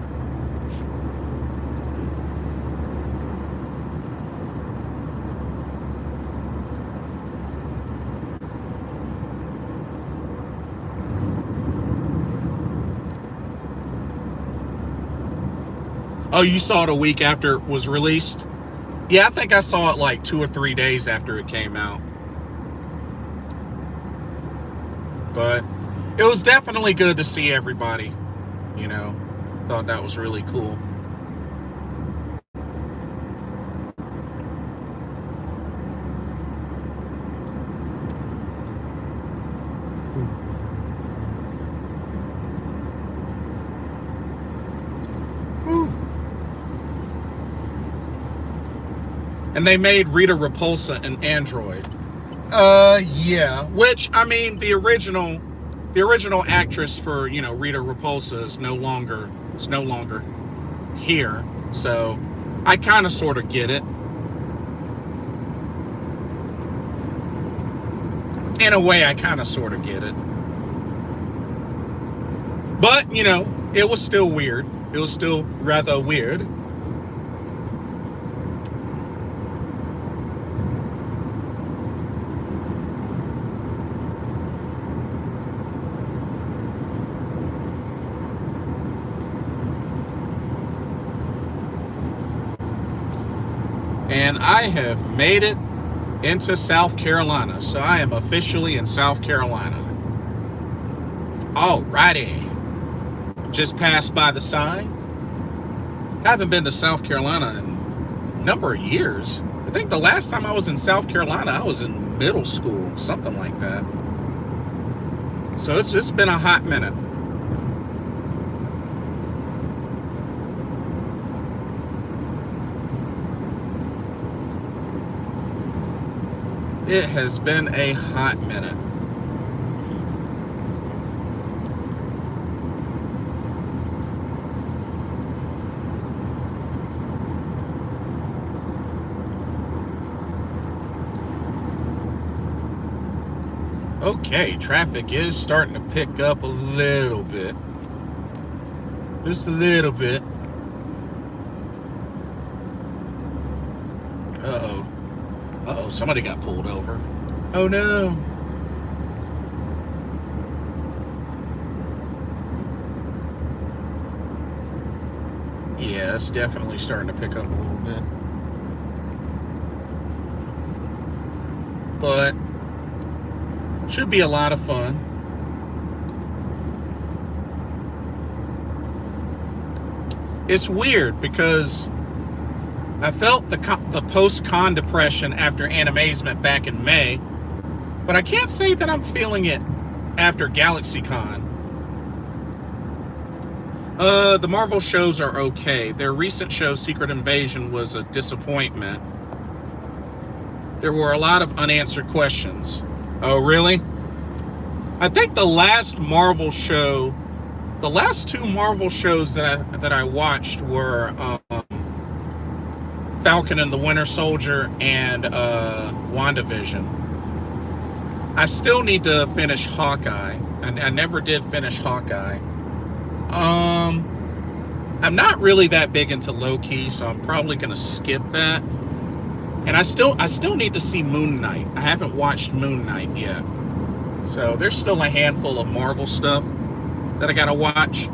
S1: Oh, you saw it a week after it was released? Yeah, I think I saw it like 2 or 3 days after it came out. But it was definitely good to see everybody. Thought that was really cool. And they made Rita Repulsa an android. Yeah. Which, I mean, the original actress for, Rita Repulsa is no longer here. So I kind of sort of get it. In a way, I kind of sort of get it. But, it was still weird. It was still rather weird. And I have made it into South Carolina. So I am officially in South Carolina. Alrighty. Just passed by the sign. Haven't been to South Carolina in number of years. I think the last time I was in South Carolina, I was in middle school, something like that. So it's been a hot minute. It has been a hot minute. Okay, traffic is starting to pick up a little bit. Just a little bit. Uh-oh. Uh-oh, somebody got pulled over. Oh no. Yeah, it's definitely starting to pick up a little bit. But should be a lot of fun. It's weird because I felt the post-con depression after Animazement back in May, but I can't say that I'm feeling it after GalaxyCon. The Marvel shows are okay. Their recent show, Secret Invasion, was a disappointment. There were a lot of unanswered questions. Oh, really? I think the last two Marvel shows that I watched were Falcon and the Winter Soldier and WandaVision. I still need to finish Hawkeye. I never did finish Hawkeye. I'm not really that big into Loki, so I'm probably gonna skip that. And I still need to see Moon Knight. I haven't watched Moon Knight yet. So there's still a handful of Marvel stuff that I gotta watch.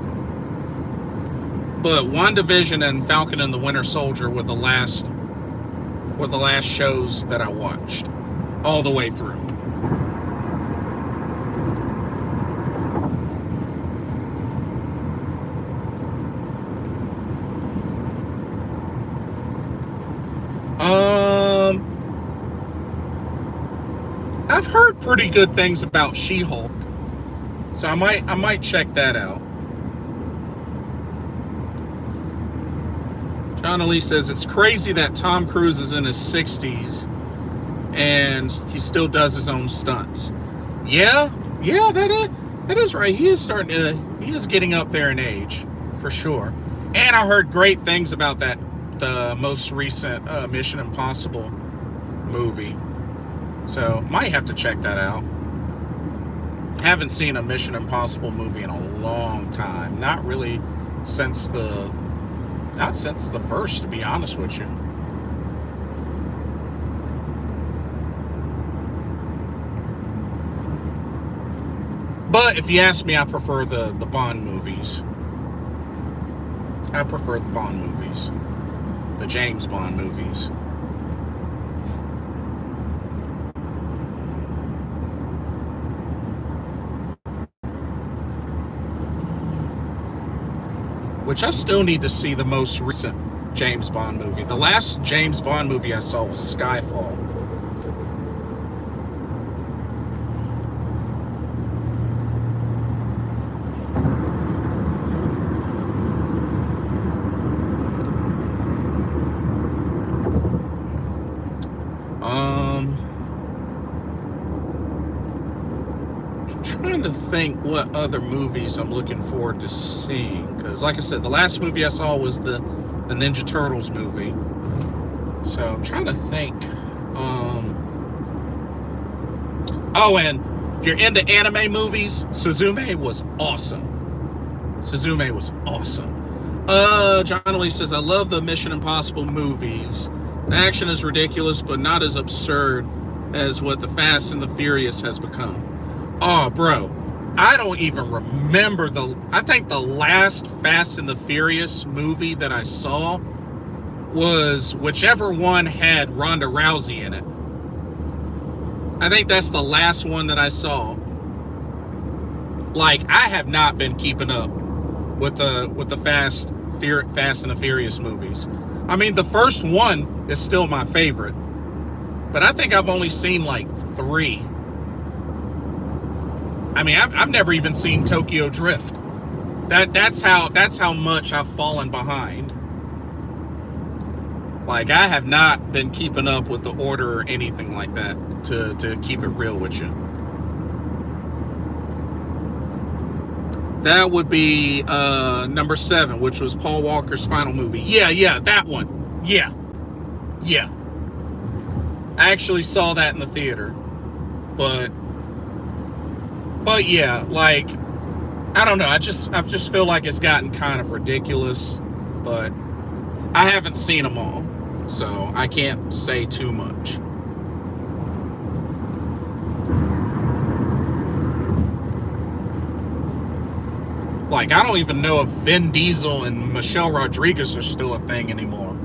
S1: But WandaVision and Falcon and the Winter Soldier were the last shows that I watched all the way through. I've heard pretty good things about She-Hulk, so I might check that out. John Ali says it's crazy that Tom Cruise is in his 60s and he still does his own stunts. Yeah, that is right. He is getting up there in age, for sure. And I heard great things about the most recent Mission Impossible movie. So, might have to check that out. Haven't seen a Mission Impossible movie in a long time. Not really since the first, to be honest with you. But if you ask me, I prefer the Bond movies. I prefer the Bond movies. The James Bond movies. Which I still need to see the most recent James Bond movie. The last James Bond movie I saw was Skyfall. Trying to think what other movies I'm looking forward to seeing, because like I said, the last movie I saw was the Ninja Turtles movie. So I'm trying to think. Oh, and if you're into anime movies, Suzume was awesome. John Lee says, I love the Mission Impossible movies. The action is ridiculous, but not as absurd as what the Fast and the Furious has become. Oh, bro, I don't even remember I think the last Fast and the Furious movie that I saw was whichever one had Ronda Rousey in it. I think that's the last one that I saw. Like, I have not been keeping up with the Fast and the Furious movies. I mean, the first one is still my favorite, but I think I've only seen like 3. I mean, I've never even seen Tokyo Drift. That's how much I've fallen behind. Like, I have not been keeping up with the order or anything like that, to keep it real with you. That would be number 7, which was Paul Walker's final movie. Yeah, that one. Yeah. I actually saw that in the theater. But yeah, like, I don't know. I just feel like it's gotten kind of ridiculous. But I haven't seen them all, so I can't say too much. Like, I don't even know if Vin Diesel and Michelle Rodriguez are still a thing anymore.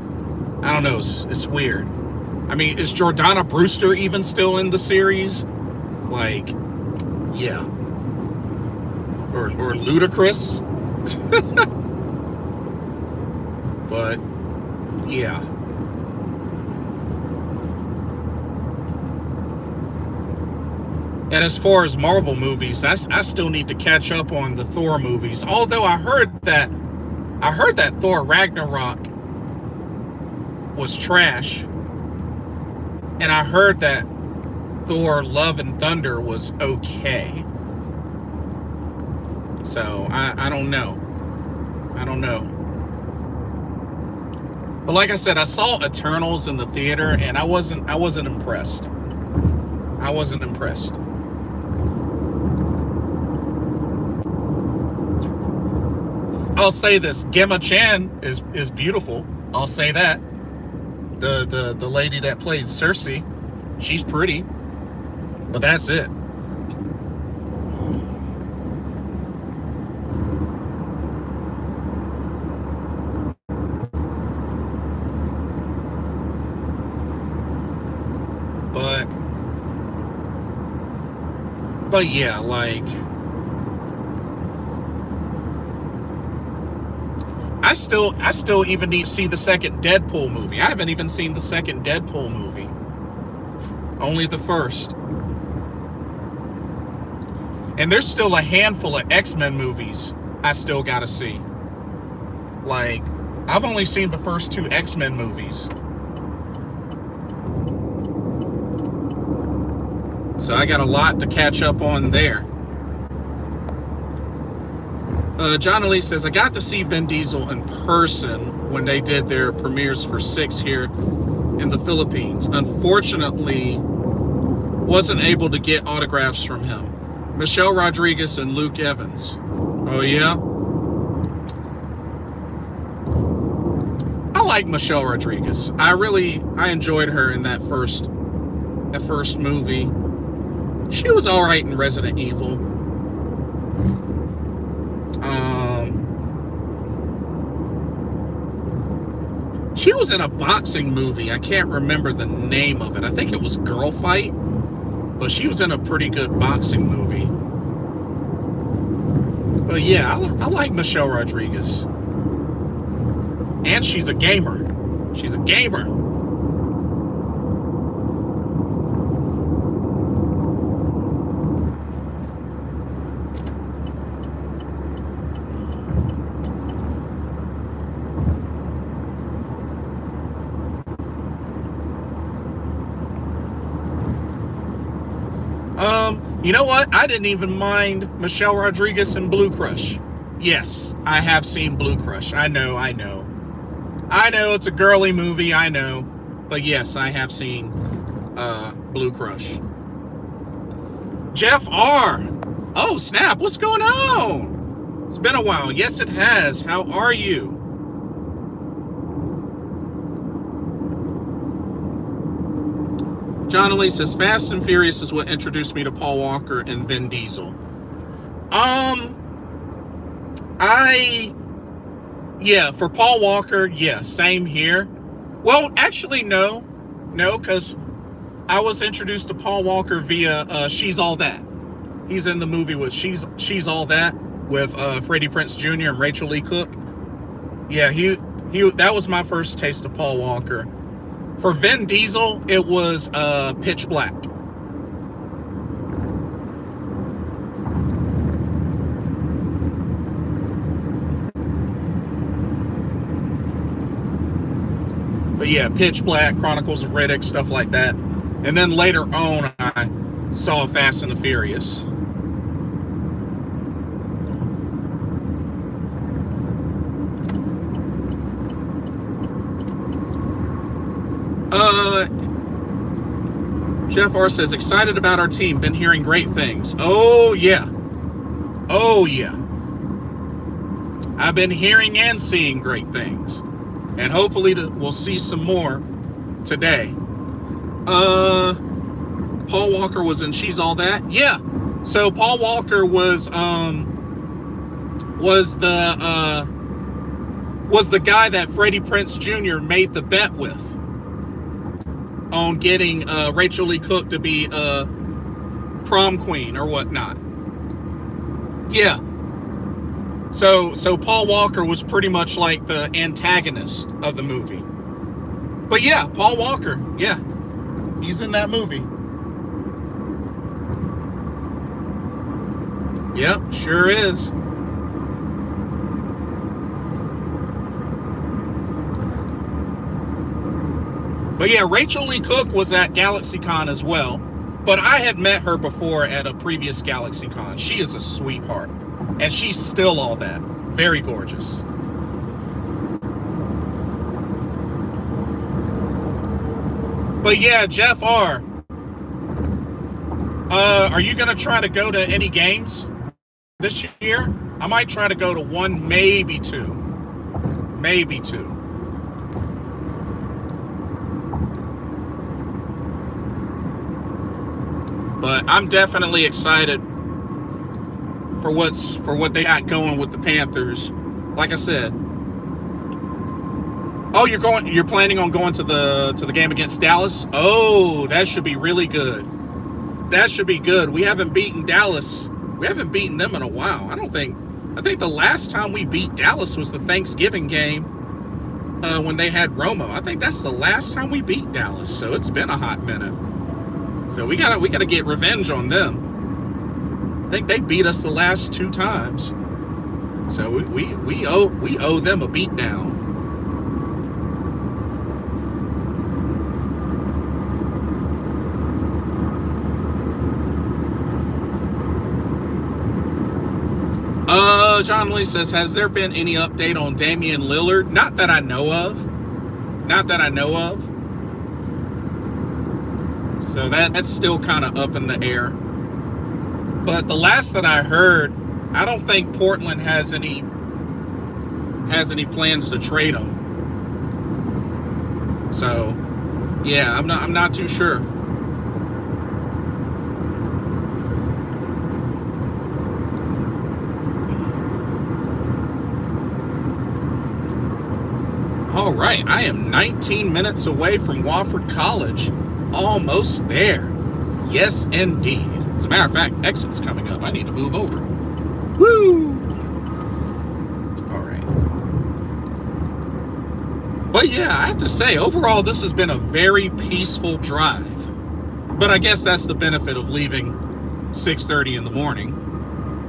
S1: I don't know. It's weird. I mean, is Jordana Brewster even still in the series? Like, yeah. Or Ludacris? But, yeah. And as far as Marvel movies, I still need to catch up on the Thor movies. Although I heard that Thor Ragnarok was trash. And I heard that Thor Love and Thunder was okay. So I don't know. But like I said, I saw Eternals in the theater and I wasn't impressed. I wasn't impressed. I'll say this, Gemma Chan is beautiful. I'll say that. The lady that plays Cersei, she's pretty. But that's it. But yeah, like, I still even need to see the second Deadpool movie. I haven't even seen the second Deadpool movie. Only the first. And there's still a handful of X-Men movies I still gotta see. Like, I've only seen the first 2 X-Men movies. So I got a lot to catch up on there. John Elite says, I got to see Vin Diesel in person when they did their premieres for 6 here in the Philippines. Unfortunately, wasn't able to get autographs from him. Michelle Rodriguez and Luke Evans. Oh, yeah? I like Michelle Rodriguez. I enjoyed her in that first movie. She was all right in Resident Evil. She was in a boxing movie. I can't remember the name of it. I think it was Girl Fight. But she was in a pretty good boxing movie. But yeah, I like Michelle Rodriguez. And she's a gamer. She's a gamer. You know what? I didn't even mind Michelle Rodriguez in Blue Crush. Yes, I have seen Blue Crush. I know it's a girly movie, I know. But yes, I have seen Blue Crush. Jeff R. Oh, snap. What's going on? It's been a while. Yes, it has. How are you? John Elise says, Fast and Furious is what introduced me to Paul Walker and Vin Diesel. Yeah, for Paul Walker, yeah, same here. Well, actually, no, because I was introduced to Paul Walker via She's All That. He's in the movie with She's All That. with Freddie Prinze Jr. and Rachel Lee Cook. Yeah, he that was my first taste of Paul Walker. For Vin Diesel, it was Pitch Black. But yeah, Pitch Black, Chronicles of Riddick, stuff like that. And then later on, I saw Fast and the Furious. Jeff R says, excited about our team. Been hearing great things. Oh, yeah. Oh, yeah. I've been hearing and seeing great things. And hopefully we'll see some more today. Paul Walker was in She's All That. Yeah. So Paul Walker was the guy that Freddie Prinze Jr. made the bet with on getting Rachel Lee Cook to be prom queen or whatnot. Yeah. So Paul Walker was pretty much like the antagonist of the movie. But yeah, Paul Walker, yeah, he's in that movie. Yep, sure is. But yeah, Rachel Lee Cook was at GalaxyCon as well. But I had met her before at a previous GalaxyCon. She is a sweetheart. And she's still all that. Very gorgeous. But yeah, Jeff R. Are you going to try to go to any games this year? I might try to go to one, maybe two. Maybe two. But I'm definitely excited for what they got going with the Panthers. Like I said. Oh, you're planning on going to the game against Dallas? Oh, that should be really good. That should be good. We haven't beaten Dallas. We haven't beaten them in a while. I think the last time we beat Dallas was the Thanksgiving game when they had Romo. I think that's the last time we beat Dallas. So it's been a hot minute. So we gotta get revenge on them. I think they beat us the last 2 times. So we owe them a beatdown. John Lee says, has there been any update on Damian Lillard? Not that I know of. Not that I know of. So that's still kind of up in the air. But the last that I heard, I don't think Portland has any plans to trade him. So, yeah, I'm not too sure. All right, I am 19 minutes away from Wofford College. Almost there. Yes, indeed. As a matter of fact, exit's coming up. I need to move over. Woo! All right. But yeah, I have to say, overall, this has been a very peaceful drive. But I guess that's the benefit of leaving 6:30 in the morning.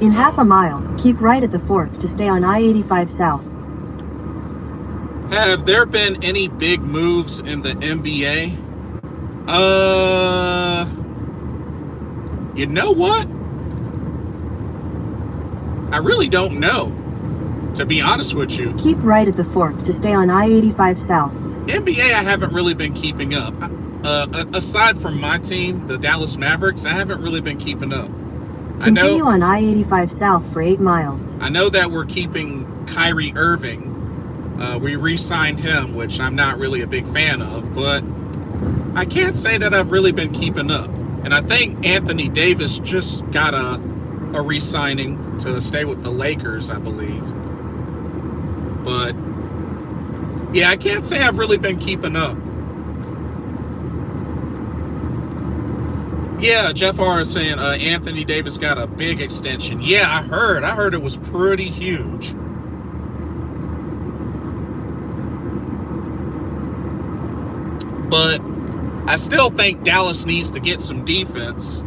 S2: In half a mile, keep right at the fork to stay on I-85 South.
S1: Have there been any big moves in the NBA? You know what? I really don't know, to be honest with you.
S2: Keep right at the fork to stay on I-85 South.
S1: NBA, I haven't really been keeping up. Aside from my team, the Dallas Mavericks, I haven't really been keeping up.
S2: Continue on I-85 South for 8 miles.
S1: I know that we're keeping Kyrie Irving. We re-signed him, which I'm not really a big fan of, but I can't say that I've really been keeping up. And I think Anthony Davis just got a re-signing to stay with the Lakers, I believe. But yeah, I can't say I've really been keeping up. Yeah, Jeff R is saying Anthony Davis got a big extension. Yeah, I heard it was pretty huge. But I still think Dallas needs to get some defense,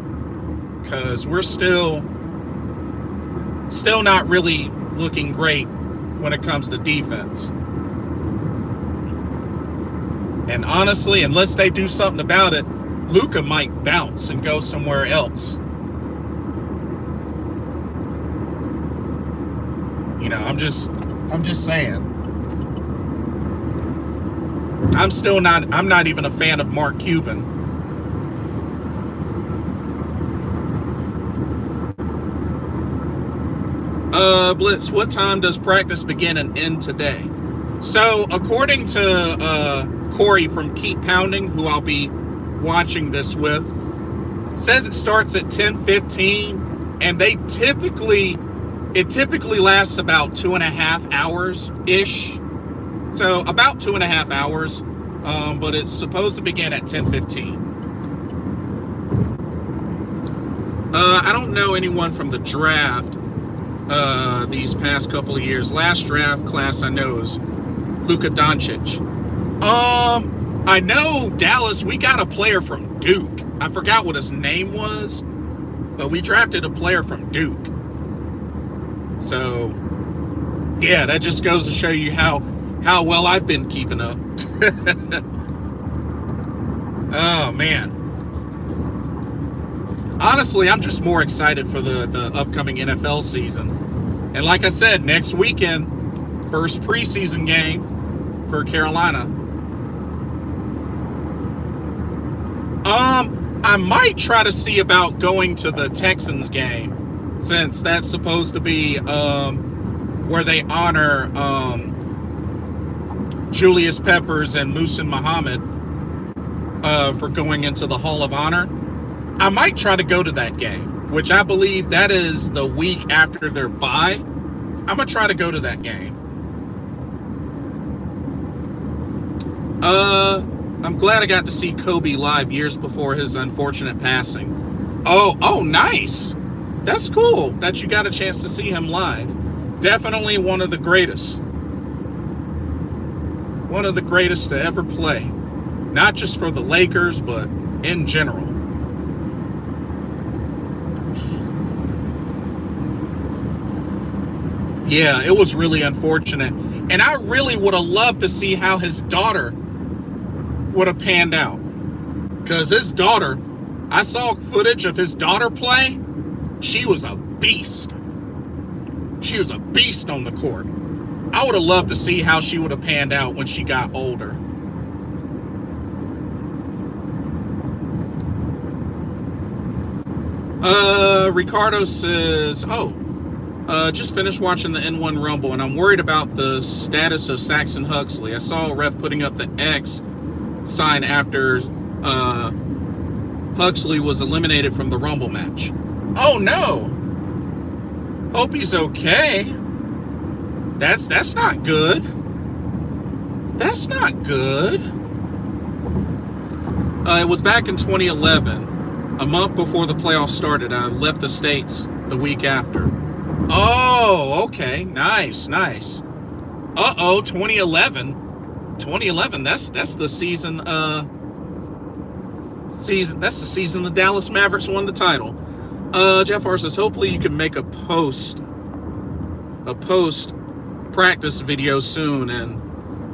S1: because we're still not really looking great when it comes to defense. And honestly, unless they do something about it, Luka might bounce and go somewhere else. You know, I'm just saying. I'm not even a fan of Mark Cuban. Blitz, what time does practice begin and end today? So, according to Corey from Keep Pounding, who I'll be watching this with, says it starts at 10:15, and it typically lasts about 2.5 hours ish. So about 2.5 hours, but it's supposed to begin at 10:15. I don't know anyone from the draft these past couple of years. Last draft class I know is Luka Doncic. I know Dallas, we got a player from Duke. I forgot what his name was, but we drafted a player from Duke. So, yeah, that just goes to show you how well I've been keeping up. Oh, man. Honestly, I'm just more excited for the upcoming NFL season. And like I said, next weekend, first preseason game for Carolina. I might try to see about going to the Texans game, since that's supposed to be where they honor Julius Peppers and Muhsin Muhammad for going into the Hall of Honor. I might try to go to that game, which I believe that is the week after their bye. I'm going to try to go to that game. I'm glad I got to see Kobe live years before his unfortunate passing. Oh, nice. That's cool that you got a chance to see him live. Definitely one of the greatest. One of the greatest to ever play. Not just for the Lakers, but in general. Yeah, it was really unfortunate. And I really would have loved to see how his daughter would have panned out. Because his daughter, I saw footage of his daughter play. She was a beast. She was a beast on the court. I would have loved to see how she would have panned out when she got older. Ricardo says, just finished watching the N1 Rumble, and I'm worried about the status of Saxon Huxley. I saw a ref putting up the X sign after Huxley was eliminated from the Rumble match. Oh no! Hope he's okay. That's not good. That's not good. It was back in 2011, a month before the playoffs started. I left the States the week after. Oh, okay. Nice. 2011. 2011, that's the season that's the season the Dallas Mavericks won the title. Jeff R says, hopefully you can make a post practice video soon and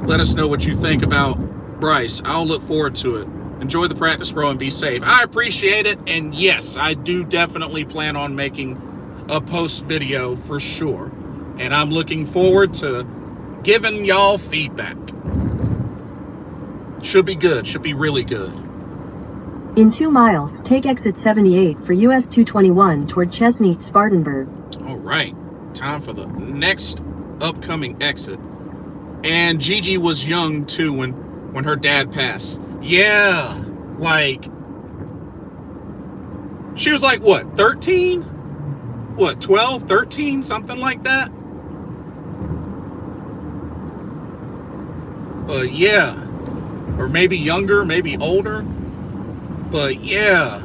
S1: let us know what you think about Bryce. I'll look forward to it. Enjoy the practice, bro, and be safe. I appreciate it, and yes, I do definitely plan on making a post video for sure, and I'm looking forward to giving y'all feedback. Should be good. Should be really good.
S2: In 2 miles, take exit 78 for US 221 toward Chesney, Spartanburg.
S1: All right. Time for the next upcoming exit. And Gigi was young, too, when her dad passed. Yeah. Like, she was like, what, 13? What, 12, 13? Something like that? But, yeah. Or maybe younger, maybe older. But yeah,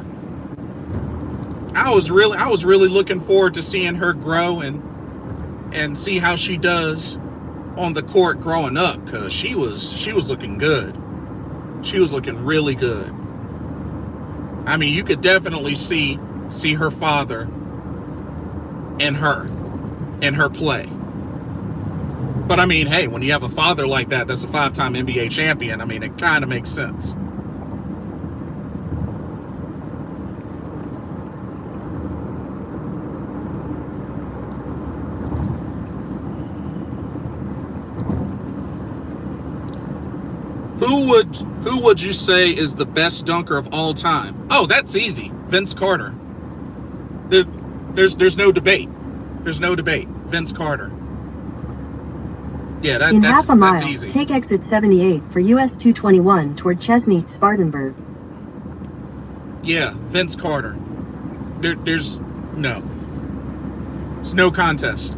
S1: I was really looking forward to seeing her grow and see how she does on the court growing up, because she was looking good. She was looking really good. I mean, you could definitely see her father in her play. But I mean, hey, when you have a father like that, that's a 5-time NBA champion, I mean, it kind of makes sense. Who would you say is the best dunker of all time? Oh, that's easy. Vince Carter. There's no debate. There's no debate. Vince Carter. Yeah,
S2: In
S1: that's
S2: half a mile,
S1: easy.
S2: take exit 78 for US 221 toward Chesney, Spartanburg.
S1: Yeah, Vince Carter. There's no contest.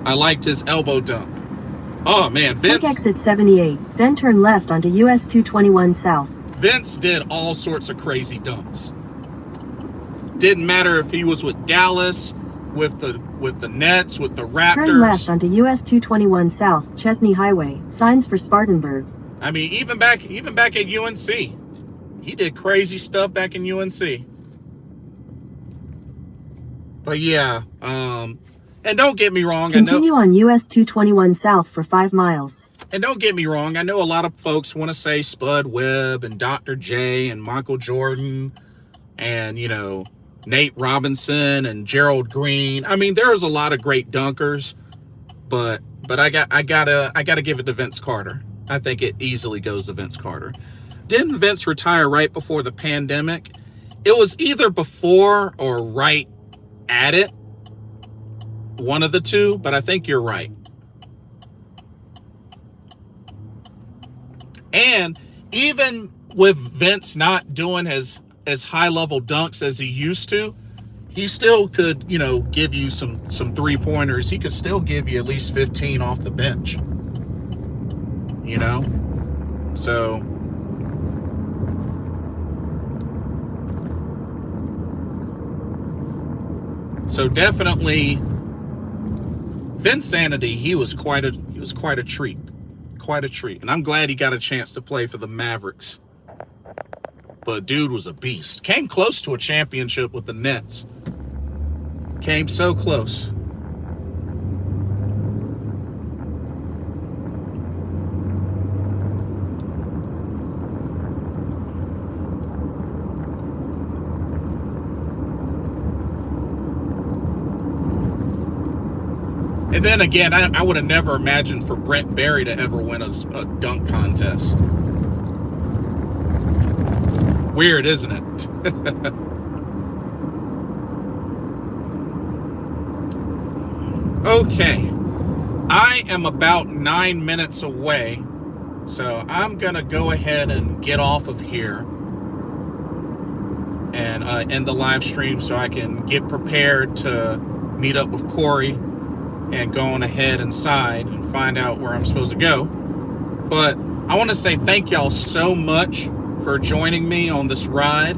S1: I liked his elbow dunk. Oh man, Vince.
S2: Take exit 78, then turn left onto US 221 South.
S1: Vince did all sorts of crazy dunks. Didn't matter if he was with Dallas, with the Nets, with the Raptors.
S2: Turn left onto US 221 South, Chesney Highway. Signs for Spartanburg.
S1: I mean, even back at UNC, he did crazy stuff back in UNC. But yeah, and don't get me wrong.
S2: Continue on US 221 South for 5 miles.
S1: And don't get me wrong. I know a lot of folks want to say Spud Webb and Dr. J and Michael Jordan and, Nate Robinson and Gerald Green. I mean, there's a lot of great dunkers, but I gotta give it to Vince Carter. I think it easily goes to Vince Carter. Didn't Vince retire right before the pandemic? It was either before or right at it. One of the two, but I think you're right. And even with Vince not doing as high level dunks as he used to, he still could, give you some 3-pointers. He could still give you at least 15 off the bench. So definitely Vinsanity, he was quite a treat. Quite a treat. And I'm glad he got a chance to play for the Mavericks. But dude was a beast. Came close to a championship with the Nets. Came so close. And then again, I would have never imagined for Brent Barry to ever win a dunk contest. Weird, isn't it? Okay. I am about 9 minutes away, so I'm going to go ahead and get off of here and end the live stream so I can get prepared to meet up with Corey and going ahead inside and find out where I'm supposed to go. But I want to say thank y'all so much for joining me on this ride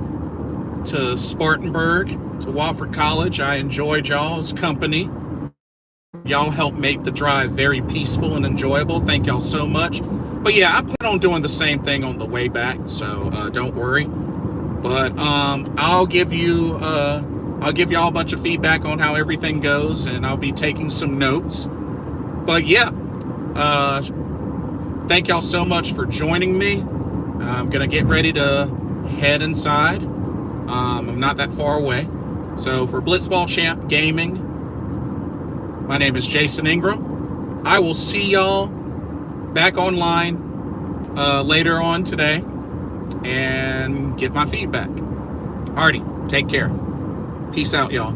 S1: to Spartanburg, to Wofford College. I enjoyed y'all's company. Y'all helped make the drive very peaceful and enjoyable. Thank y'all so much. But yeah, I plan on doing the same thing on the way back, so don't worry. But I'll give y'all a bunch of feedback on how everything goes, and I'll be taking some notes. But yeah, thank y'all so much for joining me. I'm gonna get ready to head inside. I'm not that far away. So for Blitzball Champ Gaming, my name is Jason Ingram. I will see y'all back online later on today and give my feedback. Alrighty, take care. Peace out, y'all.